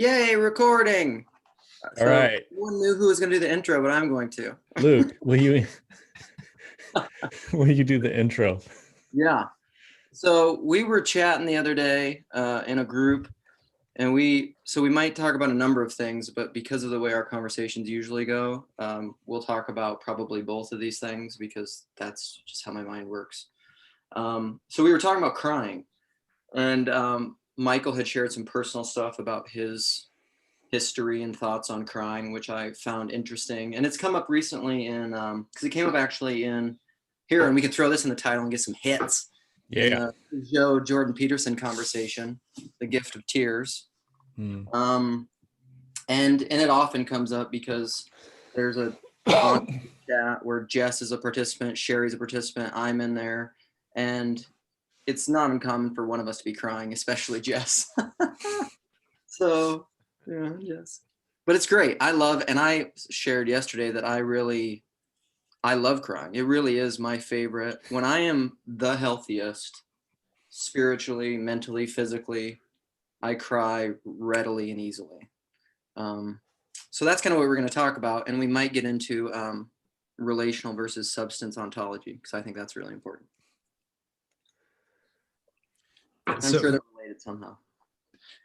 Yay, recording. All So right, no one knew who was going to do the intro, but I'm going to. Luke, will you will you do the intro? Yeah. So we were chatting the other day in a group, and we might talk about a number of things, but because of the way our conversations usually go, we'll talk about probably both of these things because that's just how my mind works. So we were talking about crying, and Michael had shared some personal stuff about his history and thoughts on crying, which I found interesting. And it's come up recently in, because it came up actually in here, and we could throw this in the title and get some hits in Yeah. the Joe Jordan Peterson conversation, The Gift of Tears. And it often comes up because there's a chat where Jess is a participant, Sherry's a participant, I'm in there, and it's not uncommon for one of us to be crying, especially Jess. So yeah, yes. But it's great. I shared yesterday that I love crying. It really is my favorite. When I am the healthiest, spiritually, mentally, physically, I cry readily and easily. So that's kind of what we're going to talk about. And we might get into relational versus substance ontology, because I think that's really important. I'm sure they're related somehow.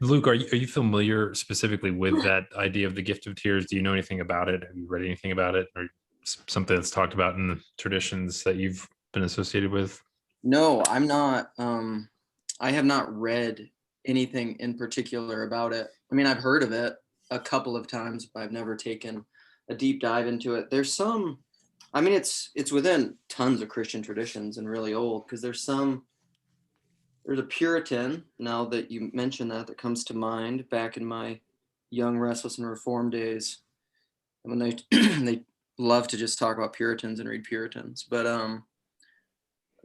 Luke, are you familiar specifically with that idea of the gift of tears? Do you know anything about it? Have you read anything about it, or something that's talked about in the traditions that you've been associated with? No, I'm not. I have not read anything in particular about it. I mean, I've heard of it a couple of times, but I've never taken a deep dive into it. There's some, I mean, it's within tons of Christian traditions and really old, because there's a Puritan, now that you mention that comes to mind back in my young, restless, and reformed days, when they they love to just talk about Puritans and read Puritans. But I'm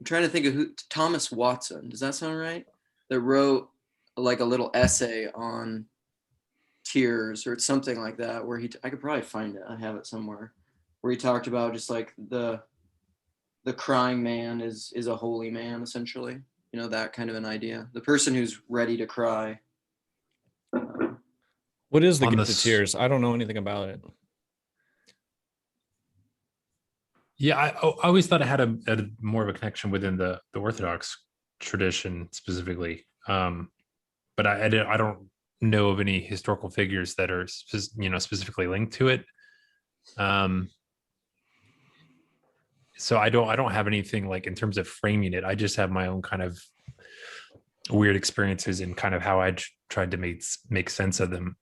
trying to think of who. Thomas Watson, does that sound right? That wrote like a little essay on tears or something like that, where I could probably find it. I have it somewhere, where he talked about just like the crying man is a holy man, essentially. You know, that kind of an idea. The person who's ready to cry. What is the gift of tears? I don't know anything about it. Yeah, I always thought it had a more of a connection within the Orthodox tradition specifically, but I don't know of any historical figures that are specifically linked to it. So I don't have anything like in terms of framing it. I just have my own kind of weird experiences and kind of how I tried to make sense of them.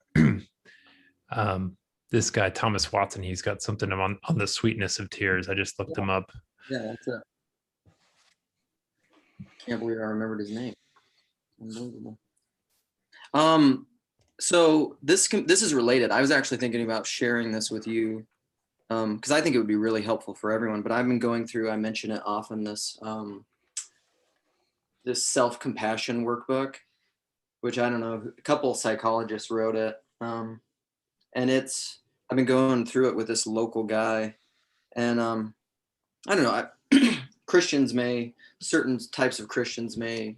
This guy Thomas Watson, he's got something on the sweetness of tears. I just looked him up. Yeah, that's it. Can't believe I remembered his name. Unbelievable. So this is related. I was actually thinking about sharing this with you, because I think it would be really helpful for everyone. But I've been going through, I mention it often, this self-compassion workbook, which I don't know, a couple of psychologists wrote it, and I've been going through it with this local guy, and I don't know. Certain types of Christians may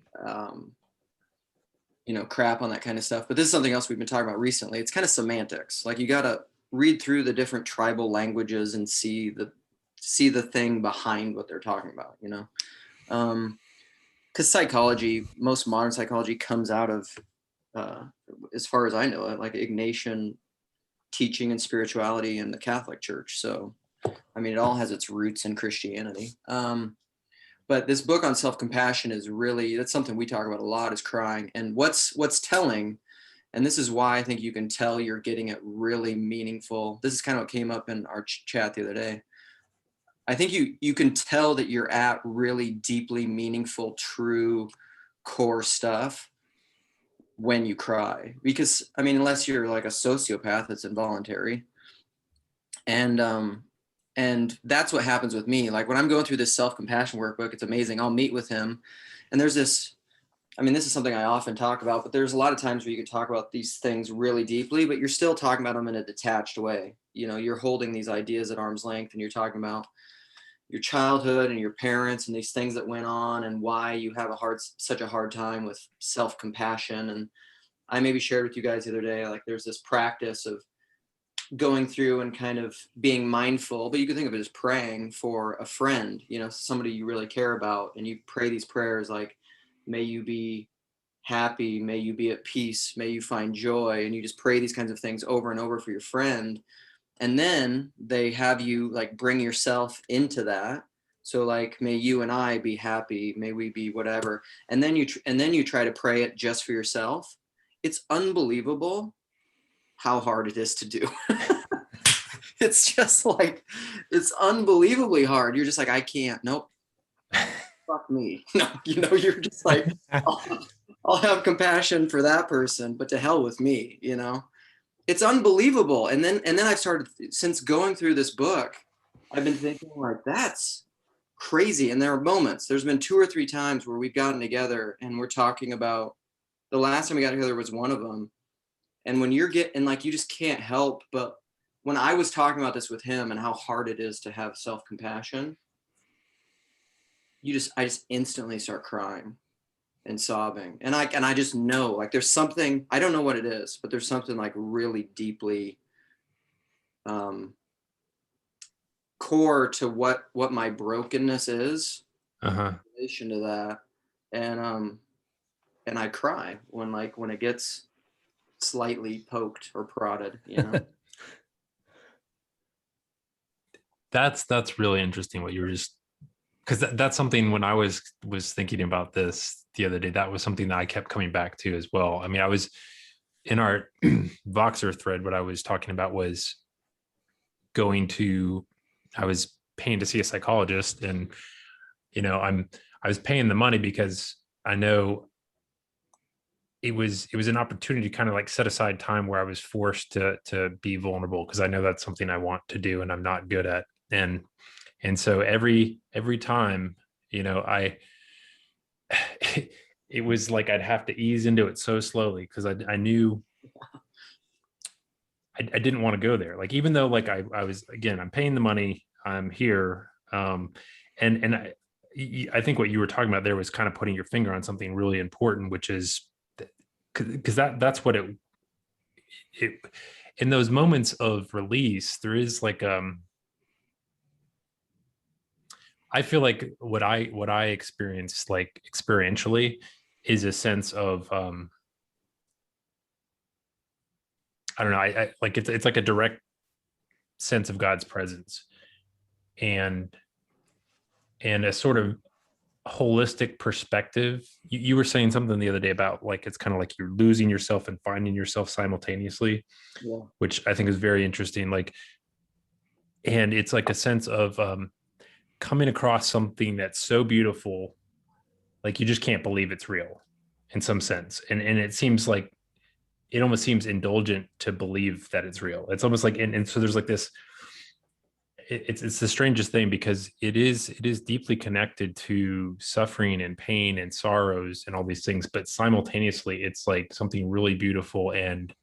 crap on that kind of stuff, but this is something else we've been talking about recently. It's kind of semantics. Like, you got to read through the different tribal languages and see the thing behind what they're talking about, because psychology, most modern psychology, comes out of, as far as I know it, like Ignatian teaching and spirituality in the Catholic Church. So, I mean, it all has its roots in Christianity. But this book on self-compassion is really, that's something we talk about a lot, is crying. And what's telling, and this is why I think you can tell you're getting it really meaningful. This is kind of what came up in our chat the other day. I think you can tell that you're at really deeply meaningful, true, core stuff when you cry. Because, I mean, unless you're like a sociopath, it's involuntary. And that's what happens with me. Like, when I'm going through this self-compassion workbook, it's amazing. I'll meet with him, and there's this, I mean, this is something I often talk about, but there's a lot of times where you can talk about these things really deeply, but you're still talking about them in a detached way. You're holding these ideas at arm's length, and you're talking about your childhood and your parents and these things that went on and why you have such a hard time with self-compassion. And I maybe shared with you guys the other day, like there's this practice of going through and kind of being mindful, but you can think of it as praying for a friend, you know, somebody you really care about, and you pray these prayers like, may you be happy, may you be at peace, may you find joy, and you just pray these kinds of things over and over for your friend. And then they have you like bring yourself into that. So like, may you and I be happy, may we be whatever. And then you try to pray it just for yourself. It's unbelievable how hard it is to do. It's just like, it's unbelievably hard. You're just like, I can't, nope, fuck me. No, you know, you're just like, I'll have compassion for that person, but to hell with me, you know? It's unbelievable. And then I've started, since going through this book, I've been thinking like, that's crazy. And there are moments, there's been 2 or 3 times where we've gotten together and we're talking about, the last time we got together was one of them. And when you're getting like, you just can't help but, when I was talking about this with him and how hard it is to have self-compassion, I just instantly start crying and sobbing. And I just know like there's something, I don't know what it is, but there's something like really deeply core to what my brokenness is in relation to that. And I cry when it gets slightly poked or prodded, you know. That's really interesting what you were just, because that's something when I was thinking about this the other day, that was something that I kept coming back to as well. I mean, I was in our Voxer thread, what I was talking about was I was paying to see a psychologist, and you know, I was paying the money because I know it was an opportunity to kind of like set aside time where I was forced to be vulnerable, because I know that's something I want to do and I'm not good at. And so every time, you know, it was like I'd have to ease into it so slowly, because I knew I didn't want to go there. Like, even though like I was, again, I'm paying the money, I'm here. And I think what you were talking about there was kind of putting your finger on something really important, which is because that's what it in those moments of release, there is like I feel like what I experienced like experientially is a sense of I don't know, I like it's like a direct sense of God's presence, and a sort of holistic perspective. You were saying something the other day about like it's kind of like you're losing yourself and finding yourself simultaneously, Yeah. which I think is very interesting. Like, and it's like a sense of coming across something that's so beautiful, like you just can't believe it's real in some sense, and it seems like it almost seems indulgent to believe that it's real. It's almost like, and so there's like this, it's the strangest thing, because it is deeply connected to suffering and pain and sorrows and all these things, but simultaneously it's like something really beautiful and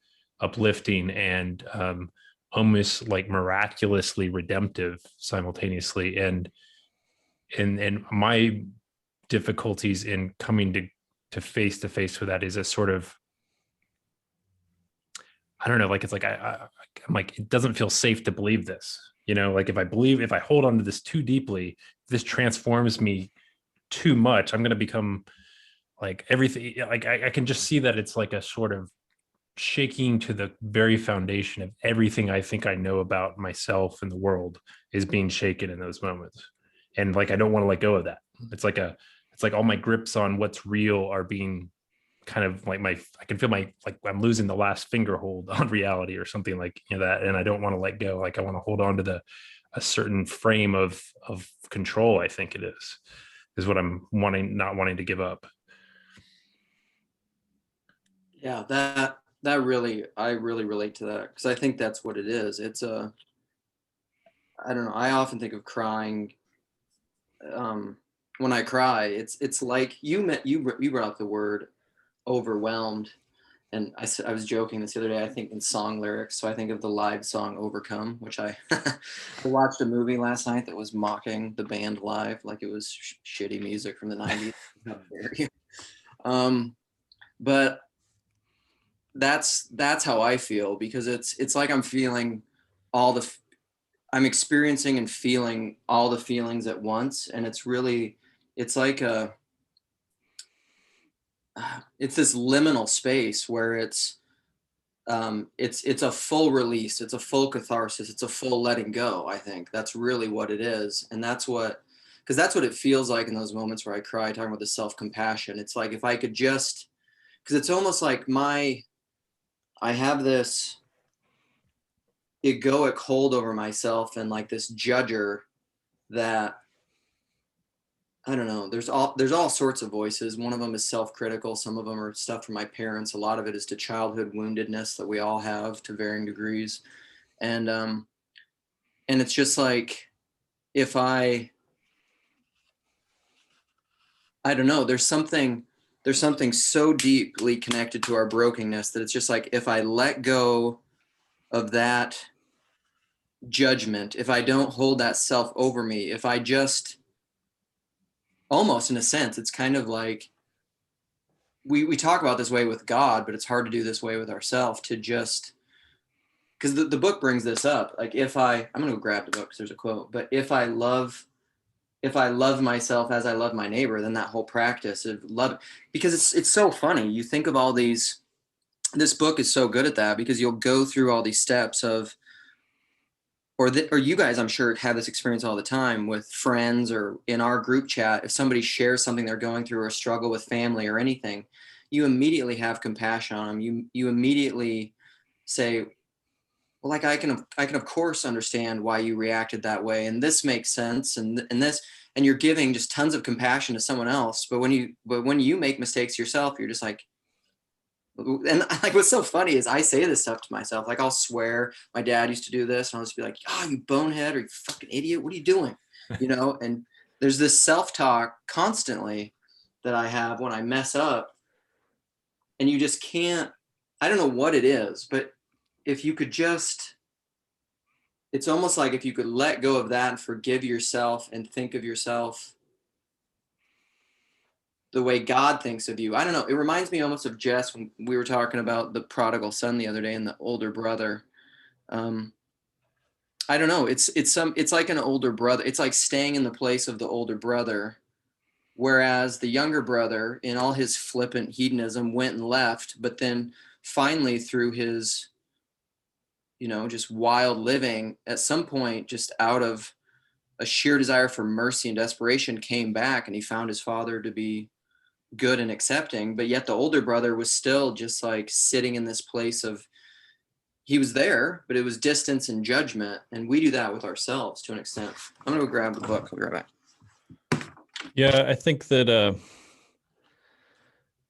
uplifting and almost like miraculously redemptive simultaneously. And my difficulties in coming to face with that is a sort of, I don't know, like it's like I'm like, it doesn't feel safe to believe this, you know, like if I hold on to this too deeply, this transforms me too much, I'm going to become like everything. Like I can just see that it's like a sort of shaking to the very foundation of everything I think I know about myself and the world is being shaken in those moments. And like, I don't want to let go of that. It's like all my grips on what's real are being kind of like I can feel like I'm losing the last finger hold on reality or something like, you know, that. And I don't want to let go. Like I want to hold on to a certain frame of control. I think it is what I'm not wanting to give up. Yeah, that really, I really relate to that, because I think that's what it is. It's I don't know, I often think of crying, when I cry, it's like you brought up the word overwhelmed, and I was joking this the other day. I think in song lyrics, so I think of the live song "Overcome," which I I watched a movie last night that was mocking the band live, like it was shitty music from the '90s. How dare you? But that's how I feel, because it's like I'm experiencing and feeling all the feelings at once, and it's like it's this liminal space where it's a full release, it's a full catharsis, it's a full letting go. I think that's really what it is, and because that's what it feels like in those moments where I cry, talking about the self-compassion. It's like if I could just, because it's almost like I have this egoic hold over myself, and like this judger that, I don't know, there's all sorts of voices. One of them is self-critical, some of them are stuff from my parents, a lot of it is to childhood woundedness that we all have to varying degrees. And it's just like, if I don't know, there's something so deeply connected to our brokenness that it's just like, if I let go of that judgment, if I don't hold that self over me, if I just, almost in a sense, it's kind of like, we talk about this way with God, but it's hard to do this way with ourselves, to just, because the book brings this up. Like, I'm gonna go grab the book because there's a quote, but if I love myself as I love my neighbor, then that whole practice of love, because it's so funny. You think of all these, this book is so good at that, because you'll go through all these steps of, or you guys, I'm sure, have this experience all the time with friends or in our group chat. If somebody shares something they're going through, or struggle with family or anything, you immediately have compassion on them. You immediately say, well, like, I can of course understand why you reacted that way, and this makes sense, and this, and you're giving just tons of compassion to someone else. But when you make mistakes yourself, you're just like, and like, what's so funny is I say this stuff to myself. Like, I'll swear my dad used to do this, and I'll just be like, "Oh, you bonehead, or you fucking idiot! What are you doing?" And there's this self-talk constantly that I have when I mess up, and you just can't. I don't know what it is, but if you could just, it's almost like if you could let go of that and forgive yourself and think of yourself the way God thinks of you. I don't know. It reminds me almost of Jess when we were talking about the prodigal son the other day and the older brother. Um, I don't know. It's like an older brother. It's like staying in the place of the older brother, whereas the younger brother, in all his flippant hedonism, went and left. But then finally, through his, just wild living, at some point, just out of a sheer desire for mercy and desperation, came back, and he found his father to be good and accepting. But yet the older brother was still just like sitting in this place of, he was there, but it was distance and judgment. And we do that with ourselves to an extent. I'm gonna go grab the book. I'll be right back. Yeah, I think that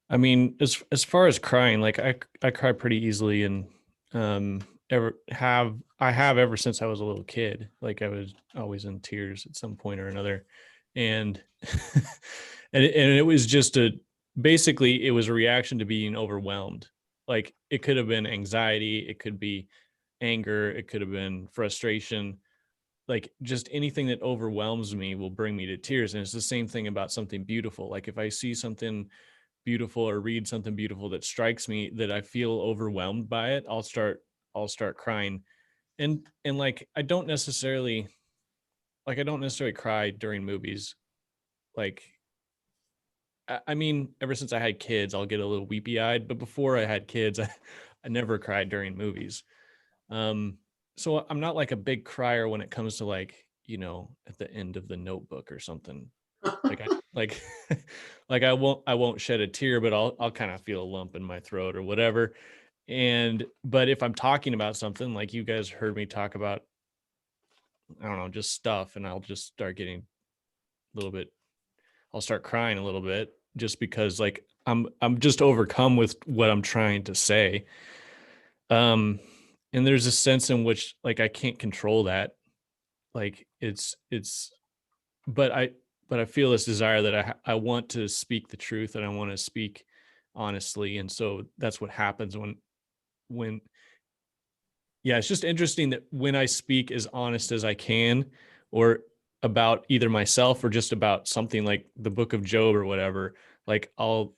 I mean, as far as crying, like I cry pretty easily, and I have ever since I was a little kid. Like, I was always in tears at some point or another, and and it was basically it was a reaction to being overwhelmed. Like, it could have been anxiety, it could be anger, it could have been frustration. Like, just anything that overwhelms me will bring me to tears. And it's the same thing about something beautiful. Like, if I see something beautiful or read something beautiful that strikes me, that I feel overwhelmed by it, I'll start crying. And like, I don't necessarily cry during movies. Like, I mean, ever since I had kids, I'll get a little weepy eyed, but before I had kids, I never cried during movies. So I'm not like a big crier when it comes to, like, at the end of The Notebook or something. Like, like like I won't shed a tear, but I'll kind of feel a lump in my throat or whatever. But if I'm talking about something, like you guys heard me talk about, I don't know, just stuff, and I'll just start getting a little bit, I'll start crying a little bit, just because, like, I'm just overcome with what I'm trying to say. And there's a sense in which, like, I can't control that. Like, it's but I feel this desire that I want to speak the truth, and I want to speak honestly. And so that's what happens when yeah, it's just interesting that when I speak as honest as I can, or about either myself or just about something like the book of Job or whatever, like, I'll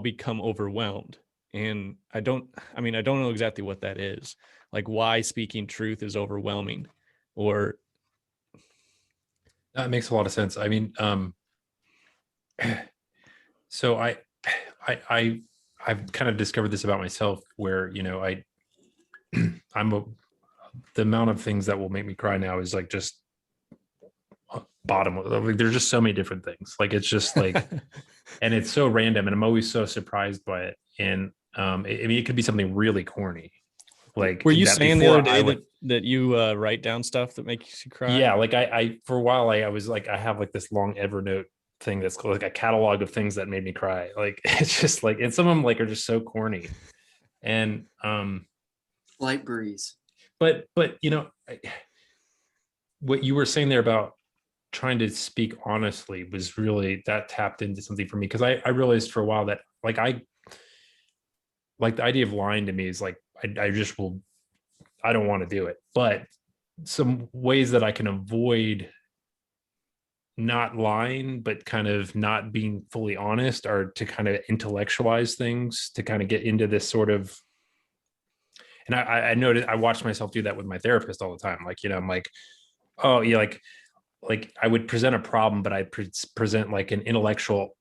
become overwhelmed. and I don't know exactly what that is, like why speaking truth is overwhelming, or That makes a lot of sense. I mean, so I've kind of discovered this about myself where, I'm the amount of things that will make me cry now is like just bottom. Like there's just so many different things. Like it's just like, and it's so random, and I'm always so surprised by it. And I mean, it could be something really corny, like were you that saying the before other day I would. that you write down stuff that makes you cry? Yeah, like I for a while I was like I have like this long Evernote thing that's called like a catalog of things that made me cry. Like it's just like, and some of them like are just so corny. And Light breeze. but what you were saying there about trying to speak honestly was really, that tapped into something for me, because I realized for a while that like I like the idea of lying to me is like I just will, I don't want to do it. But some ways that I can avoid not lying, but kind of not being fully honest, are to kind of intellectualize things, to kind of get into this sort of, and I noticed, I watched myself do that with my therapist all the time. Like, I'm like, oh yeah, like I would present a problem, but I'd present like an intellectual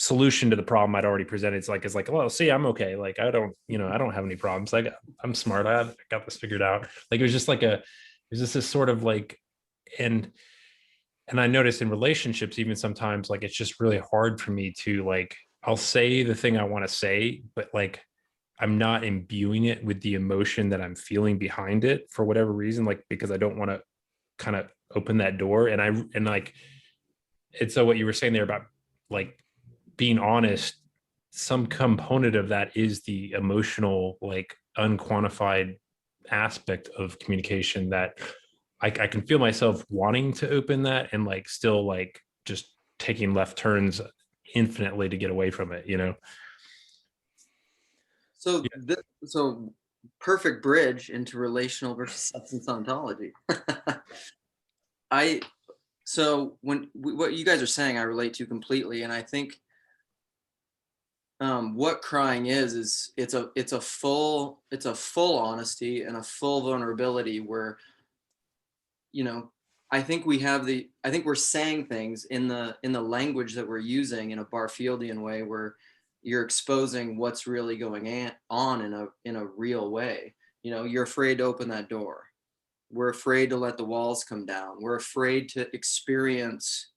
solution to the problem I'd already presented. It's like, well, see, I'm okay. Like, I don't have any problems. I'm smart. I got this figured out. Like, it was just like it was just this sort of like, and I noticed in relationships, even sometimes, like, it's just really hard for me to like, I'll say the thing I want to say, but like, I'm not imbuing it with the emotion that I'm feeling behind it for whatever reason, like, because I don't want to kind of open that door. And like, and so what you were saying there about like being honest, some component of that is the emotional, like unquantified aspect of communication that I can feel myself wanting to open that, and like still like just taking left turns infinitely to get away from it. So Yeah. so perfect bridge into relational versus substance ontology. I so what you guys are saying, I relate to completely, and I think what crying is it's a full honesty and a full vulnerability where you know I think we're saying things in the language that we're using in a Barfieldian way, where you're exposing what's really going on in a real way. You're afraid to open that door. We're afraid to let the walls come down. We're afraid to experience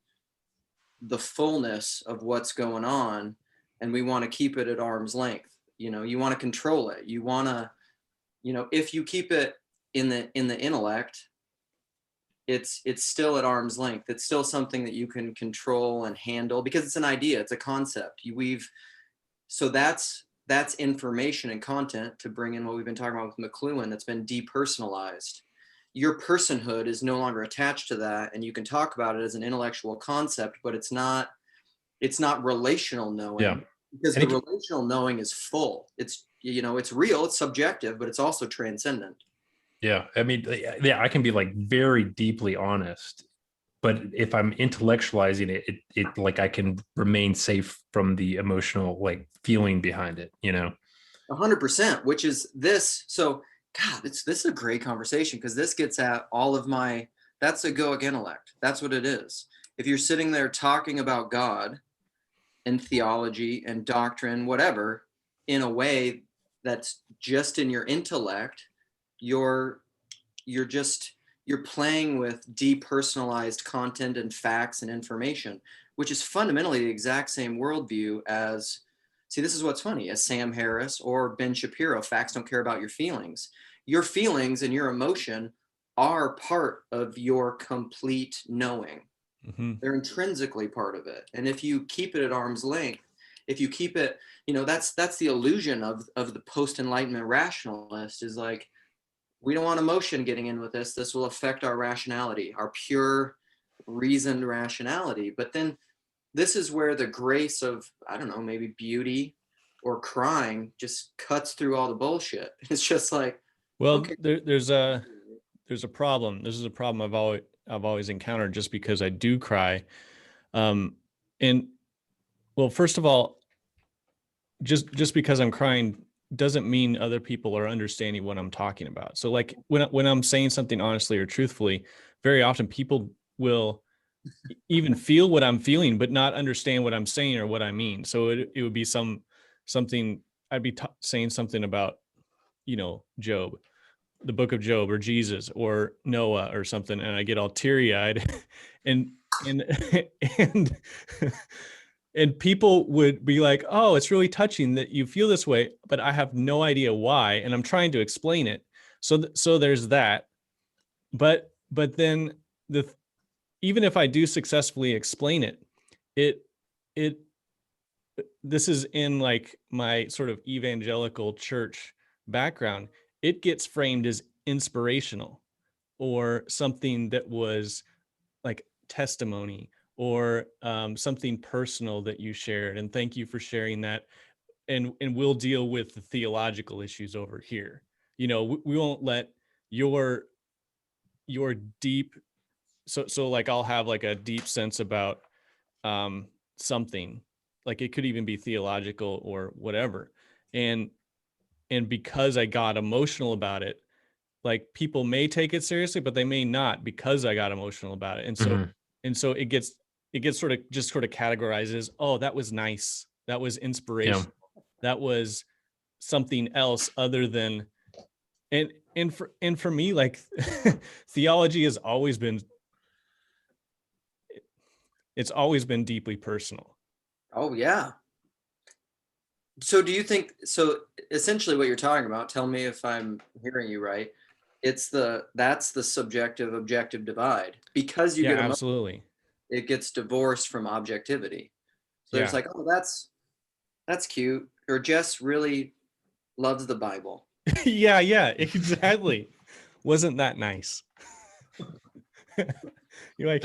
the fullness of what's going on, and we want to keep it at arm's length. You want to control it. You want to, if you keep it in the intellect, it's still at arm's length. It's still something that you can control and handle, because it's an idea, it's a concept. So that's information and content, to bring in what we've been talking about with McLuhan, that's been depersonalized. Your personhood is no longer attached to that, and you can talk about it as an intellectual concept, but it's not relational knowing. Yeah. Because And the relational knowing is full. It's real, it's subjective, but it's also transcendent. Yeah. I mean, yeah, I can be like very deeply honest, but if I'm intellectualizing it like I can remain safe from the emotional like feeling behind it. 100%, which is this. So, God, this is a great conversation, because this gets at all of that's egoic intellect. That's what it is. If you're sitting there talking about God and theology and doctrine, whatever, in a way that's just in your intellect, you're you're playing with depersonalized content and facts and information, which is fundamentally the exact same worldview as, see, this is what's funny, as Sam Harris or Ben Shapiro, facts don't care about your feelings. Your feelings and your emotion are part of your complete knowing. Mm-hmm. They're intrinsically part of it. And if you keep it at arm's length, if you keep it, that's the illusion of the post-enlightenment rationalist, is like, we don't want emotion getting in with this. This will affect our rationality, our pure reasoned rationality. But then this is where the grace of, I don't know, maybe beauty or crying just cuts through all the bullshit. It's just like, Well, okay. there's a problem. This is a problem I've always encountered, just because I do cry. And well, first of all, just because I'm crying doesn't mean other people are understanding what I'm talking about. So like when I'm saying something honestly or truthfully, very often people will even feel what I'm feeling, but not understand what I'm saying or what I mean. So it would be something I'd be saying something about, Job, the book of Job, or Jesus, or Noah, or something, and I get all teary eyed, and and and and people would be like, "Oh, it's really touching that you feel this way," but I have no idea why, and I'm trying to explain it. So there's that, but then the even if I do successfully explain it, it it this is in like my sort of evangelical church background. It gets framed as inspirational or something that was like testimony or something personal that you shared, and thank you for sharing that, and we'll deal with the theological issues over here. We won't let your deep, so like I'll have like a deep sense about something, like it could even be theological or whatever, and because I got emotional about it, like people may take it seriously, but they may not, because I got emotional about it. And so it gets sort of categorizes, oh, that was nice, that was Yeah. inspiration, that was something else other than, and for me, like theology has always been, it's always been deeply personal. Oh yeah. So do you think, so essentially what you're talking about, tell me if I'm hearing you right, that's the subjective objective divide. Because you Yeah, get absolutely. it gets divorced from objectivity. So there's Yeah. like, oh, that's cute. Or Jess really loves the Bible. Yeah, exactly. Wasn't that nice? You're like,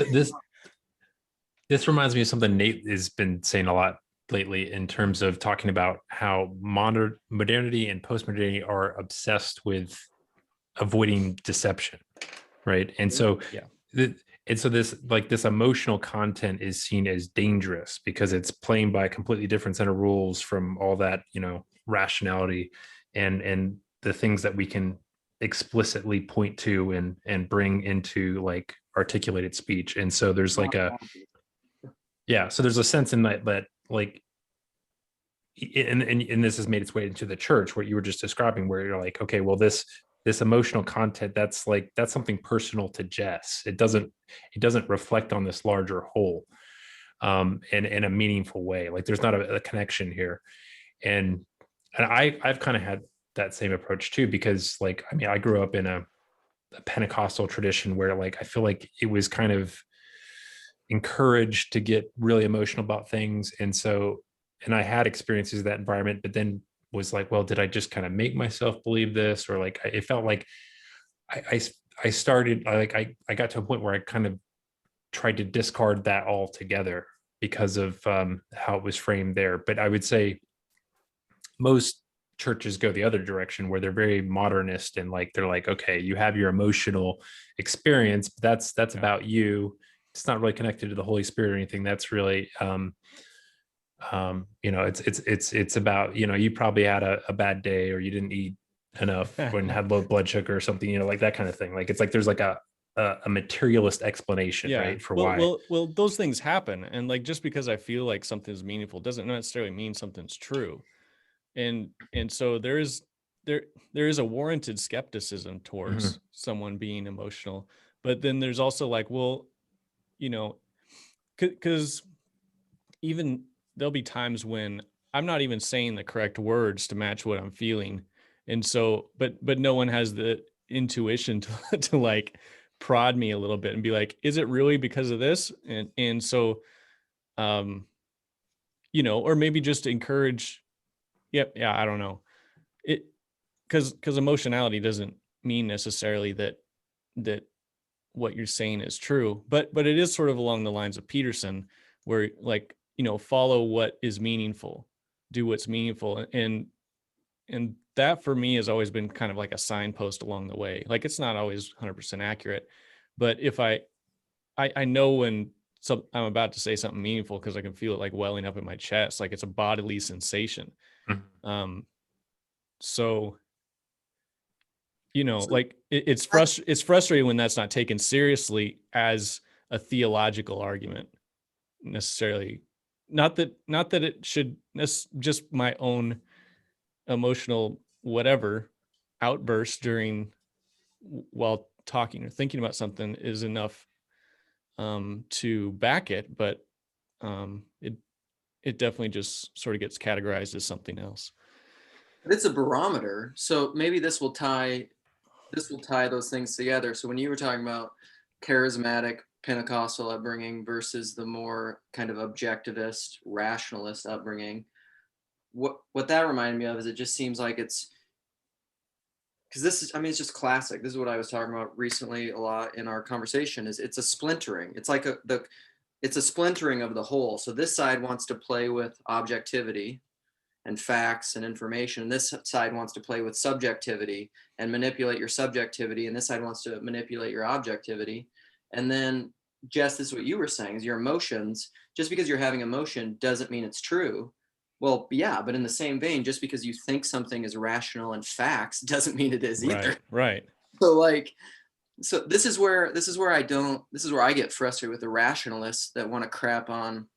This reminds me of something Nate has been saying a lot lately in terms of talking about how modernity and postmodernity are obsessed with avoiding deception, right? And so, yeah, this emotional content is seen as dangerous because it's playing by a completely different set of rules from all that, rationality and the things that we can explicitly point to and bring into like articulated speech. And so there's like a yeah, so there's a sense in that like and this has made its way into the church, what you were just describing, where you're like, okay, well, this emotional content, that's something personal to Jess. It doesn't reflect on this larger whole in a meaningful way. Like there's not a connection here. And I've kind of had that same approach too, because like, I mean, I grew up in a Pentecostal tradition where like I feel like it was kind of encouraged to get really emotional about things. And I had experiences of that environment, but then was like, well, did I just kind of make myself believe this? Or like, it felt like I, I started, I got to a point where I kind of tried to discard that altogether because of how it was framed there. But I would say most churches go the other direction, where they're very modernist and like they're like, okay, you have your emotional experience, but that's about you. It's not really connected to the Holy Spirit or anything. That's really it's about, you probably had a bad day, or you didn't eat enough and had low blood sugar or something, like that kind of thing. Like it's like there's like a materialist explanation, yeah. right, for Well, why. those things happen, and like just because I feel like something's meaningful doesn't necessarily mean something's true. And so there is a warranted skepticism Mhm. towards someone being emotional, but then there's also like, well, you know, because even there'll be times when I'm not even saying the correct words to match what I'm feeling, and so but no one has the intuition to like prod me a little bit and be like, is it really because of this? And so um or maybe just encourage. Yep, yeah, I don't know it, because emotionality doesn't mean necessarily that what you're saying is true, but it is sort of along the lines of Peterson, where like, follow what is meaningful, do what's meaningful, and that for me has always been kind of like a signpost along the way. Like it's not always 100% accurate, but if I know when I'm about to say something meaningful, because I can feel it like welling up in my chest, like it's a bodily sensation. So, like it's frustrating when that's not taken seriously as a theological argument necessarily. Not that it should, just my own emotional whatever outburst while talking or thinking about something is enough to back it, but it definitely just sort of gets categorized as something else. But it's a barometer, so maybe this will tie those things together. So when you were talking about charismatic Pentecostal upbringing versus the more kind of objectivist, rationalist upbringing, what that reminded me of is it just seems like it's because this is, I mean, it's just classic. This is what I was talking about recently a lot in our conversation. Is it's a splintering. It's like it's a splintering of the whole. So this side wants to play with objectivity and facts and information. And this side wants to play with subjectivity and manipulate your subjectivity. And this side wants to manipulate your objectivity. And then, Jess, this is what you were saying, is your emotions, just because you're having emotion doesn't mean it's true. Well, yeah, but in the same vein, just because you think something is rational and facts doesn't mean it is either. Right. So this is where I get frustrated with the rationalists that want to crap on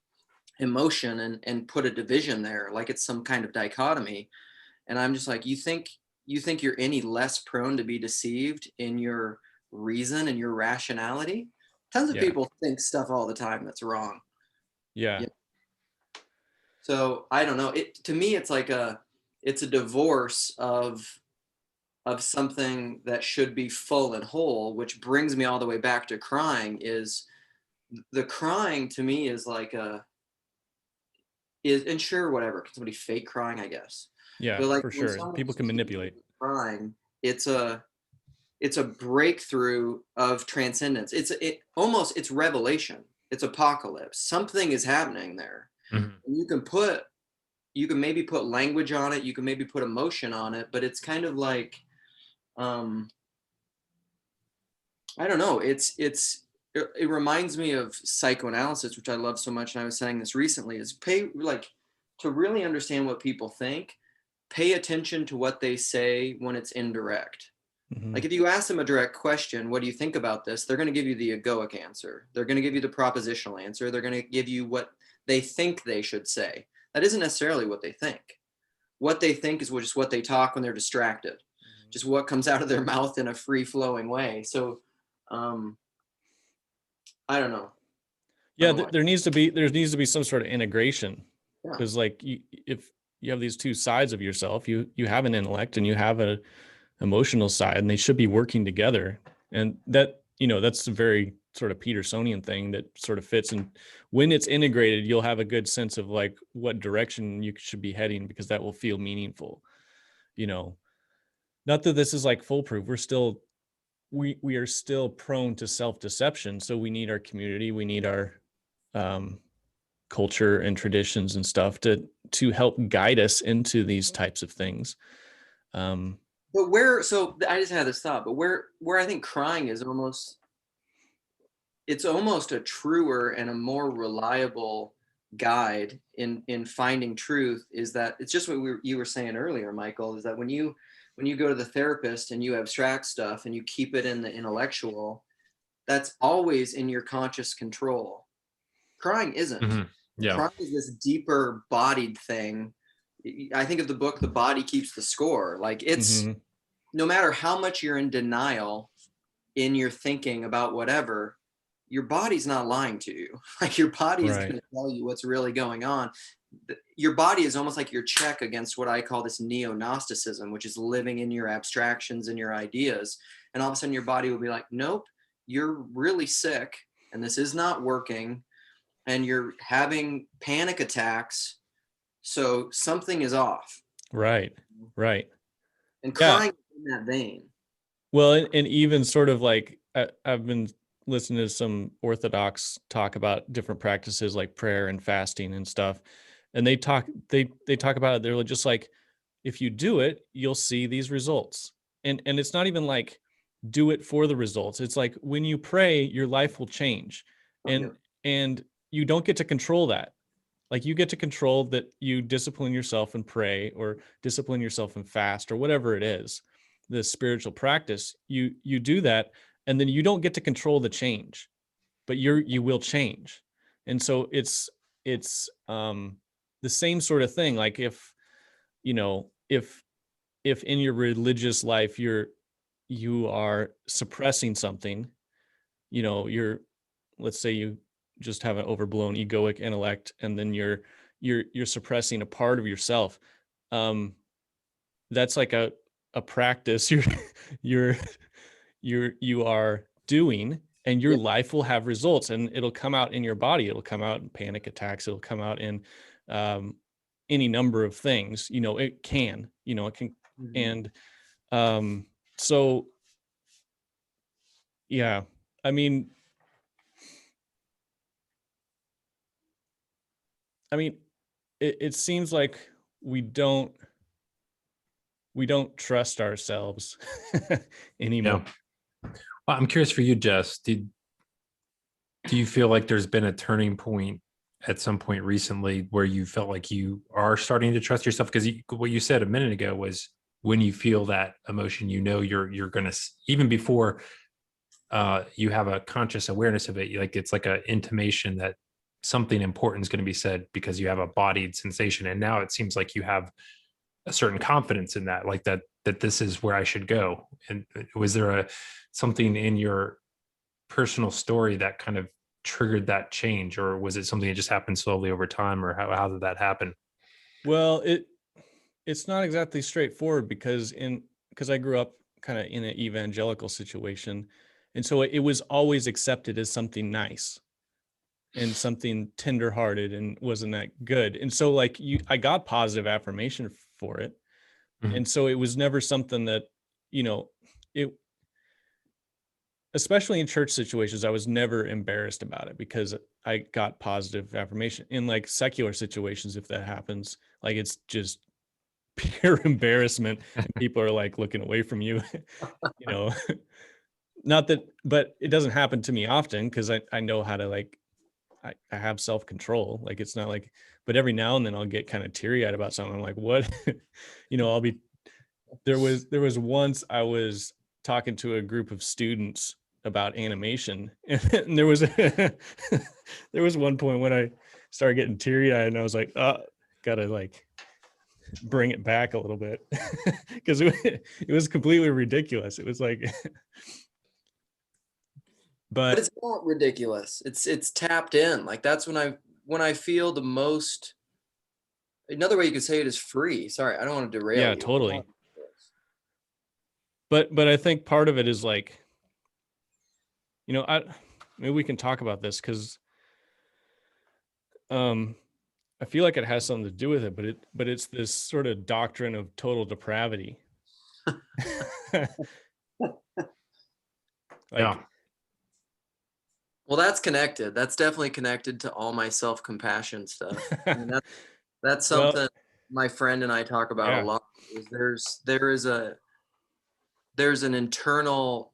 emotion and put a division there like it's some kind of dichotomy. And I'm just like, you think you're any less prone to be deceived in your reason and your rationality? Tons of people think stuff all the time that's wrong. Yeah. So I don't know. To me, it's like it's a divorce of something that should be full and whole, which brings me all the way back to crying. Is the crying to me is like and sure, whatever. Can somebody fake crying? I guess. Yeah, but like for sure. People can manipulate crying. It's a breakthrough of transcendence. It's revelation. It's apocalypse. Something is happening there. Mm-hmm. You can maybe put language on it. You can maybe put emotion on it, but it's kind of like, I don't know. It reminds me of psychoanalysis, which I love so much. And I was saying this recently, is to really understand what people think, pay attention to what they say when it's indirect. Mm-hmm. Like if you ask them a direct question, what do you think about this? They're going to give you the egoic answer. They're going to give you the propositional answer. They're going to give you what they think they should say. That isn't necessarily what they think. What they think is just what they talk when they're distracted, mm-hmm. just what comes out of their mouth in a free flowing way. So, I don't know. Yeah, there needs to be some sort of integration, because if you have these two sides of yourself, you have an intellect and you have a emotional side, and they should be working together. And that, that's a very sort of Petersonian thing that sort of fits. And when it's integrated, you'll have a good sense of like what direction you should be heading, because that will feel meaningful. Not that this is like foolproof. We are still prone to self-deception. So we need our community, we need our culture and traditions and stuff to help guide us into these types of things. But so I just had this thought, but where I think crying is it's almost a truer and a more reliable guide in finding truth, is that it's just what you were saying earlier, Michael, is that when you go to the therapist and you abstract stuff and you keep it in the intellectual, that's always in your conscious control. Crying isn't. Mm-hmm. Yeah. Crying is this deeper bodied thing. I think of the book, The Body Keeps the Score. Like it's, mm-hmm. no matter how much you're in denial in your thinking about whatever, your body's not lying to you. Like your body is going to tell you what's really going on. Your body is almost like your check against what I call this neo-Gnosticism, which is living in your abstractions and your ideas. And all of a sudden your body will be like, nope, you're really sick and this is not working. And you're having panic attacks. So something is off. Right. And crying in that vein. Well, and even sort of like, I've been listening to some Orthodox talk about different practices like prayer and fasting and stuff. And they talk about it. They're just like, if you do it, you'll see these results. And it's not even like do it for the results. It's like when you pray, your life will change. And you don't get to control that. Like you get to control that you discipline yourself and pray, or discipline yourself and fast, or whatever it is, the spiritual practice, you do that, and then you don't get to control the change, but you will change. And so it's the same sort of thing. Like if, you know, if in your religious life you are suppressing something, you know, let's say you just have an overblown egoic intellect, and then you're suppressing a part of yourself. That's like a practice you're you are doing, and your Yeah. life will have results, and it'll come out in your body. It'll come out in panic attacks. It'll come out in um, any number of things. You know, it can. You know, it can. Mhm. And so, yeah, I mean, it seems like we don't trust ourselves anymore. Yeah. Well, I'm curious for you, Jess. Do you feel like there's been a turning point at some point recently where you felt like you are starting to trust yourself? Because what you said a minute ago was when you feel that emotion, you know you're going to, even before you have a conscious awareness of it, like it's like an intimation that something important is going to be said because you have a bodied sensation. And now it seems like you have a certain confidence in that, like that this is where I should go. And was there something in your personal story that kind of triggered that change, or was it something that just happened slowly over time, or how did that happen? Well, it's not exactly straightforward, because I grew up kind of in an evangelical situation, and so it was always accepted as something nice and something tenderhearted, and wasn't that good. And so like I got positive affirmation for it. Mhm. And so it was never something that, you know, it, especially in church situations, I was never embarrassed about it because I got positive affirmation. In like secular situations, if that happens, like it's just pure embarrassment, and people are like looking away from you, you know. Not that, but it doesn't happen to me often because I know how to like, I have self-control. Like it's not like, but every now and then I'll get kind of teary-eyed about something. I'm like, what? You know, there was once I was talking to a group of students about animation, and there was there was one point when I started getting teary-eyed, and I was like, gotta like bring it back a little bit, because it was completely ridiculous. It was like, But but it's not ridiculous. It's tapped in. Like that's when I feel the most. Another way you could say it is free. Sorry, I don't want to derail yeah, you. totally. But I think part of it is like, you know, maybe we can talk about this, because I feel like it has something to do with it, but it's this sort of doctrine of total depravity. Yeah. Like, Well, that's connected. That's definitely connected to all my self-compassion stuff. I mean, that's well, something my friend and I talk about a yeah, lot. Is there's an internal.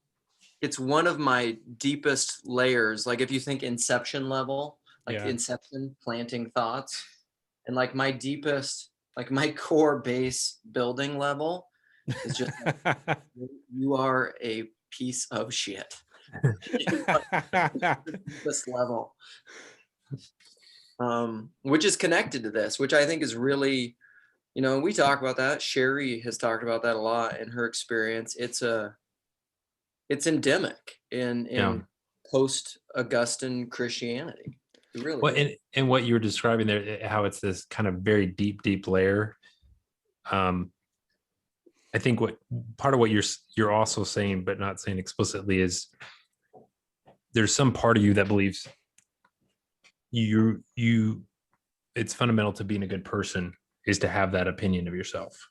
It's one of my deepest layers. Like if you think Inception level, like yeah. Inception, planting thoughts, and like my deepest, like my core base building level is just you are a piece of shit. Like the deepest level, which is connected to this, which I think is really, you know, we talk about that. Sherry has talked about that a lot in her experience. It's endemic Yeah. in post Augustine Christianity. It really Well, is. and what you were describing there, how it's this kind of very deep layer. Um, I think what part of what you're also saying, but not saying explicitly, is there's some part of you that believes you it's fundamental to being a good person is to have that opinion of yourself,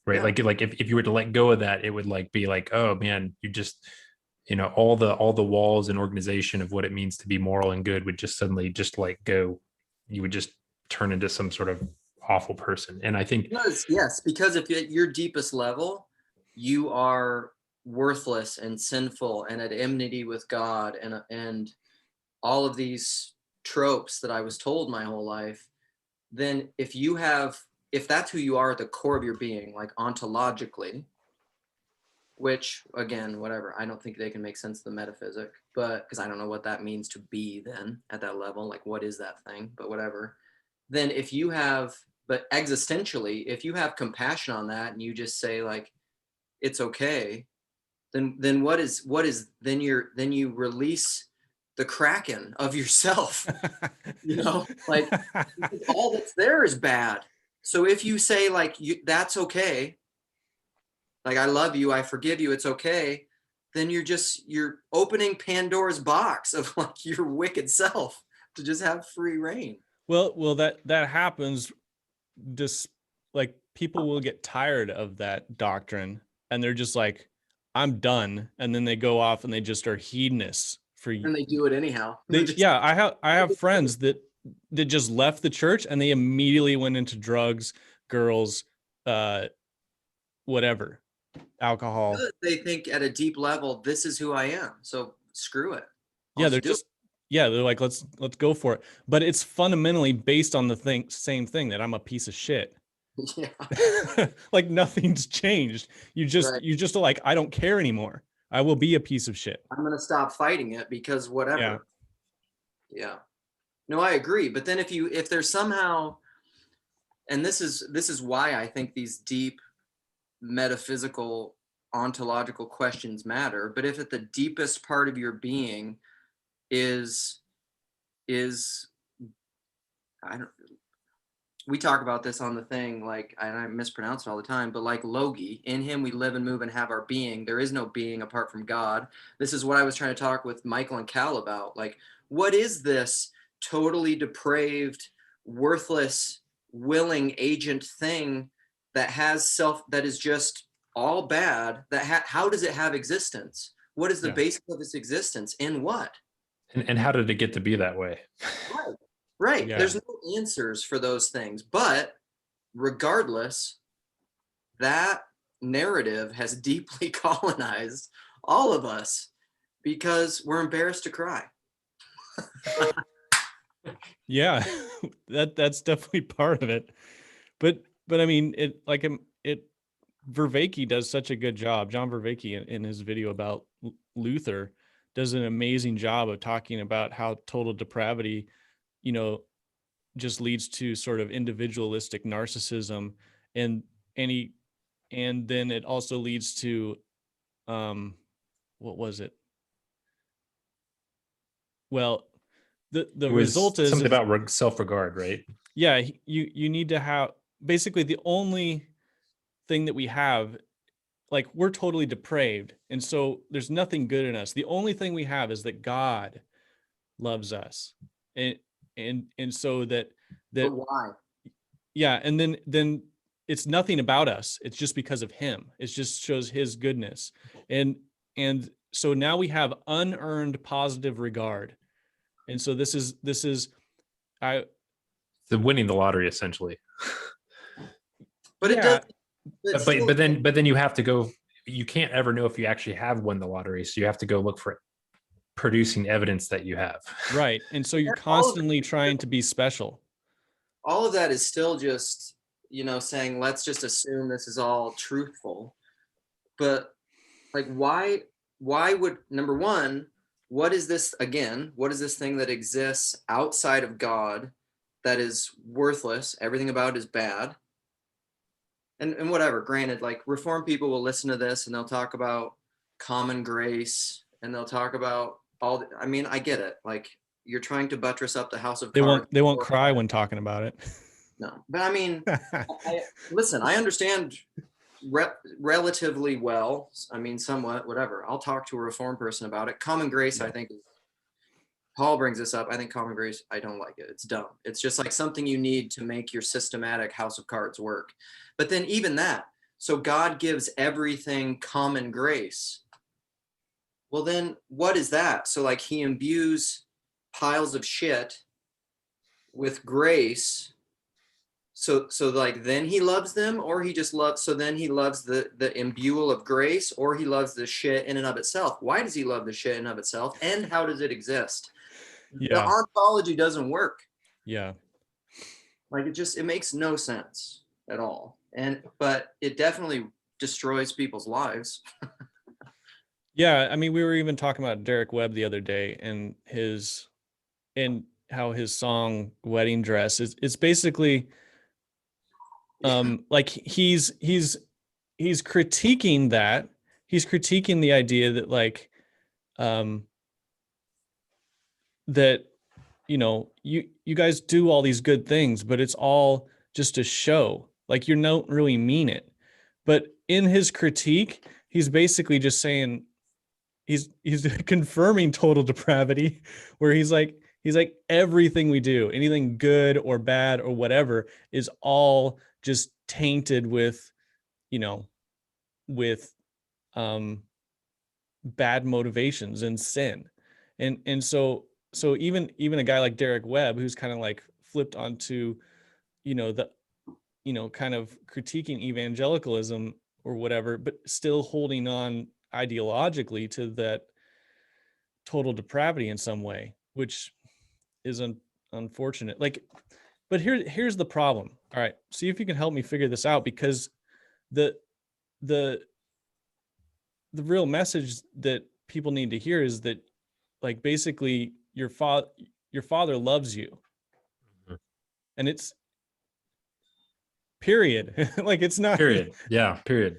right? Yeah. Like if you were to let go of that, it would like be like, oh man, you just, you know, all the walls and organization of what it means to be moral and good would just suddenly just like go. You would just turn into some sort of awful person. And I think Yes, because if at your deepest level, you are worthless and sinful and at enmity with God and all of these tropes that I was told my whole life, then if that's who you are at the core of your being, like ontologically, which again, whatever, I don't think they can make sense of the metaphysic, but because I don't know what that means to be then at that level, like what is that thing, but whatever. Then if you have, but existentially, if you have compassion on that and you just say like, it's okay, then then you release the kraken of yourself, like all that's there is bad. So if you say like that's okay, like I love you, I forgive you, it's okay, then you're opening Pandora's box of like your wicked self to just have free reign. Well, that happens. Just like people will get tired of that doctrine, and they're just like, "I'm done," and then they go off and they just are hedonists for. And they do it anyhow. Yeah, I have friends that just left the church and they immediately went into drugs, girls, whatever, alcohol. They think at a deep level, this is who I am. So screw it. Yeah, they're like, let's go for it. But it's fundamentally based on the same thing, that I'm a piece of shit. Yeah. Like nothing's changed. You just are like, I don't care anymore. I will be a piece of shit. I'm gonna stop fighting it because whatever. Yeah. No, I agree. But then if there's somehow, and this is why I think these deep metaphysical ontological questions matter, but if at the deepest part of your being is we talk about this on the thing, like, and I mispronounce it all the time, but like Logi, in him we live and move and have our being. There is no being apart from God. This is what I was trying to talk with Michael and Cal about. Like, what is this totally depraved, worthless, willing agent thing that has that is just all bad, that how does it have existence? What is the basis of its existence? In what? And how did it get to be that way? Right. Yeah. There's no answers for those things. But regardless, that narrative has deeply colonized all of us because we're embarrassed to cry. Yeah, that's definitely part of it. But I mean, Vervaeke does such a good job. John Vervaeke in his video about Luther does an amazing job of talking about how total depravity, just leads to sort of individualistic narcissism, and then it also leads to what was it? Well, the result is something about self-regard, right? Yeah, you need to have, basically the only thing that we have, like, we're totally depraved, and so there's nothing good in us. The only thing we have is that God loves us, and so that but why? Yeah, and then it's nothing about us. It's just because of him. It just shows his goodness, and so now we have unearned positive regard, and so this is the winning the lottery essentially. But it does. But then you have to go. You can't ever know if you actually have won the lottery, so you have to go look for producing evidence that you have. Right, and so you're constantly trying to be special. All of that is still just, saying, let's just assume this is all truthful. But like, why would, number one, what is this thing that exists outside of God that is worthless? Everything about it is bad. And whatever, granted, like Reformed people will listen to this and they'll talk about common grace and they'll talk about I get it. Like, you're trying to buttress up the house of cards. They won't cry when talking about it. No, but I mean, listen, I understand relatively well. I mean, somewhat, whatever. I'll talk to a Reformed person about it. Common grace, I think, Paul brings this up. I think common grace, I don't like it. It's dumb. It's just like something you need to make your systematic house of cards work. But then even that, so God gives everything common grace. Well, then what is that? So like he imbues piles of shit with grace. So like then he loves them, or he just loves, so then he loves the imbual of grace, or he loves the shit in and of itself. Why does he love the shit in and of itself? And how does it exist? The Yeah. ontology doesn't work. Yeah. Like it makes no sense at all. But it definitely destroys people's lives. Yeah. I mean, we were even talking about Derek Webb the other day and how his song Wedding Dress is, it's basically like he's critiquing that. He's critiquing the idea that like that you guys do all these good things, but it's all just a show. Like you don't really mean it. But in his critique, he's basically just saying he's confirming total depravity, where he's like everything we do, anything good or bad or whatever, is all just tainted with with bad motivations and sin. And so even a guy like Derek Webb, who's kind of like flipped onto the kind of critiquing evangelicalism or whatever, but still holding on ideologically to that total depravity in some way, which is unfortunate. Like, but here's the problem. All right, see if you can help me figure this out, because the the the real message that people need to hear is that, like, basically your father loves you, and it's period. Like, it's not Period. Yeah. Period.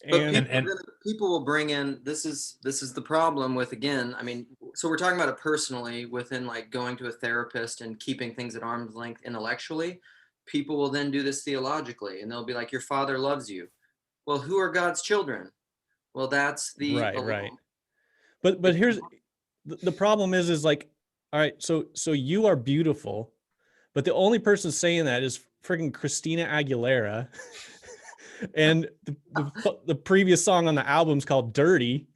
But and people will bring in, this is the problem with, again, I mean, so we're talking about it personally within like going to a therapist and keeping things at arm's length intellectually. People will then do this theologically, and they'll be like, your father loves you. Well, who are God's children? Well, that's the right. But here's the problem is like, all right, so you are beautiful, but the only person saying that is freaking Christina Aguilera. And the previous song on the album is called Dirty.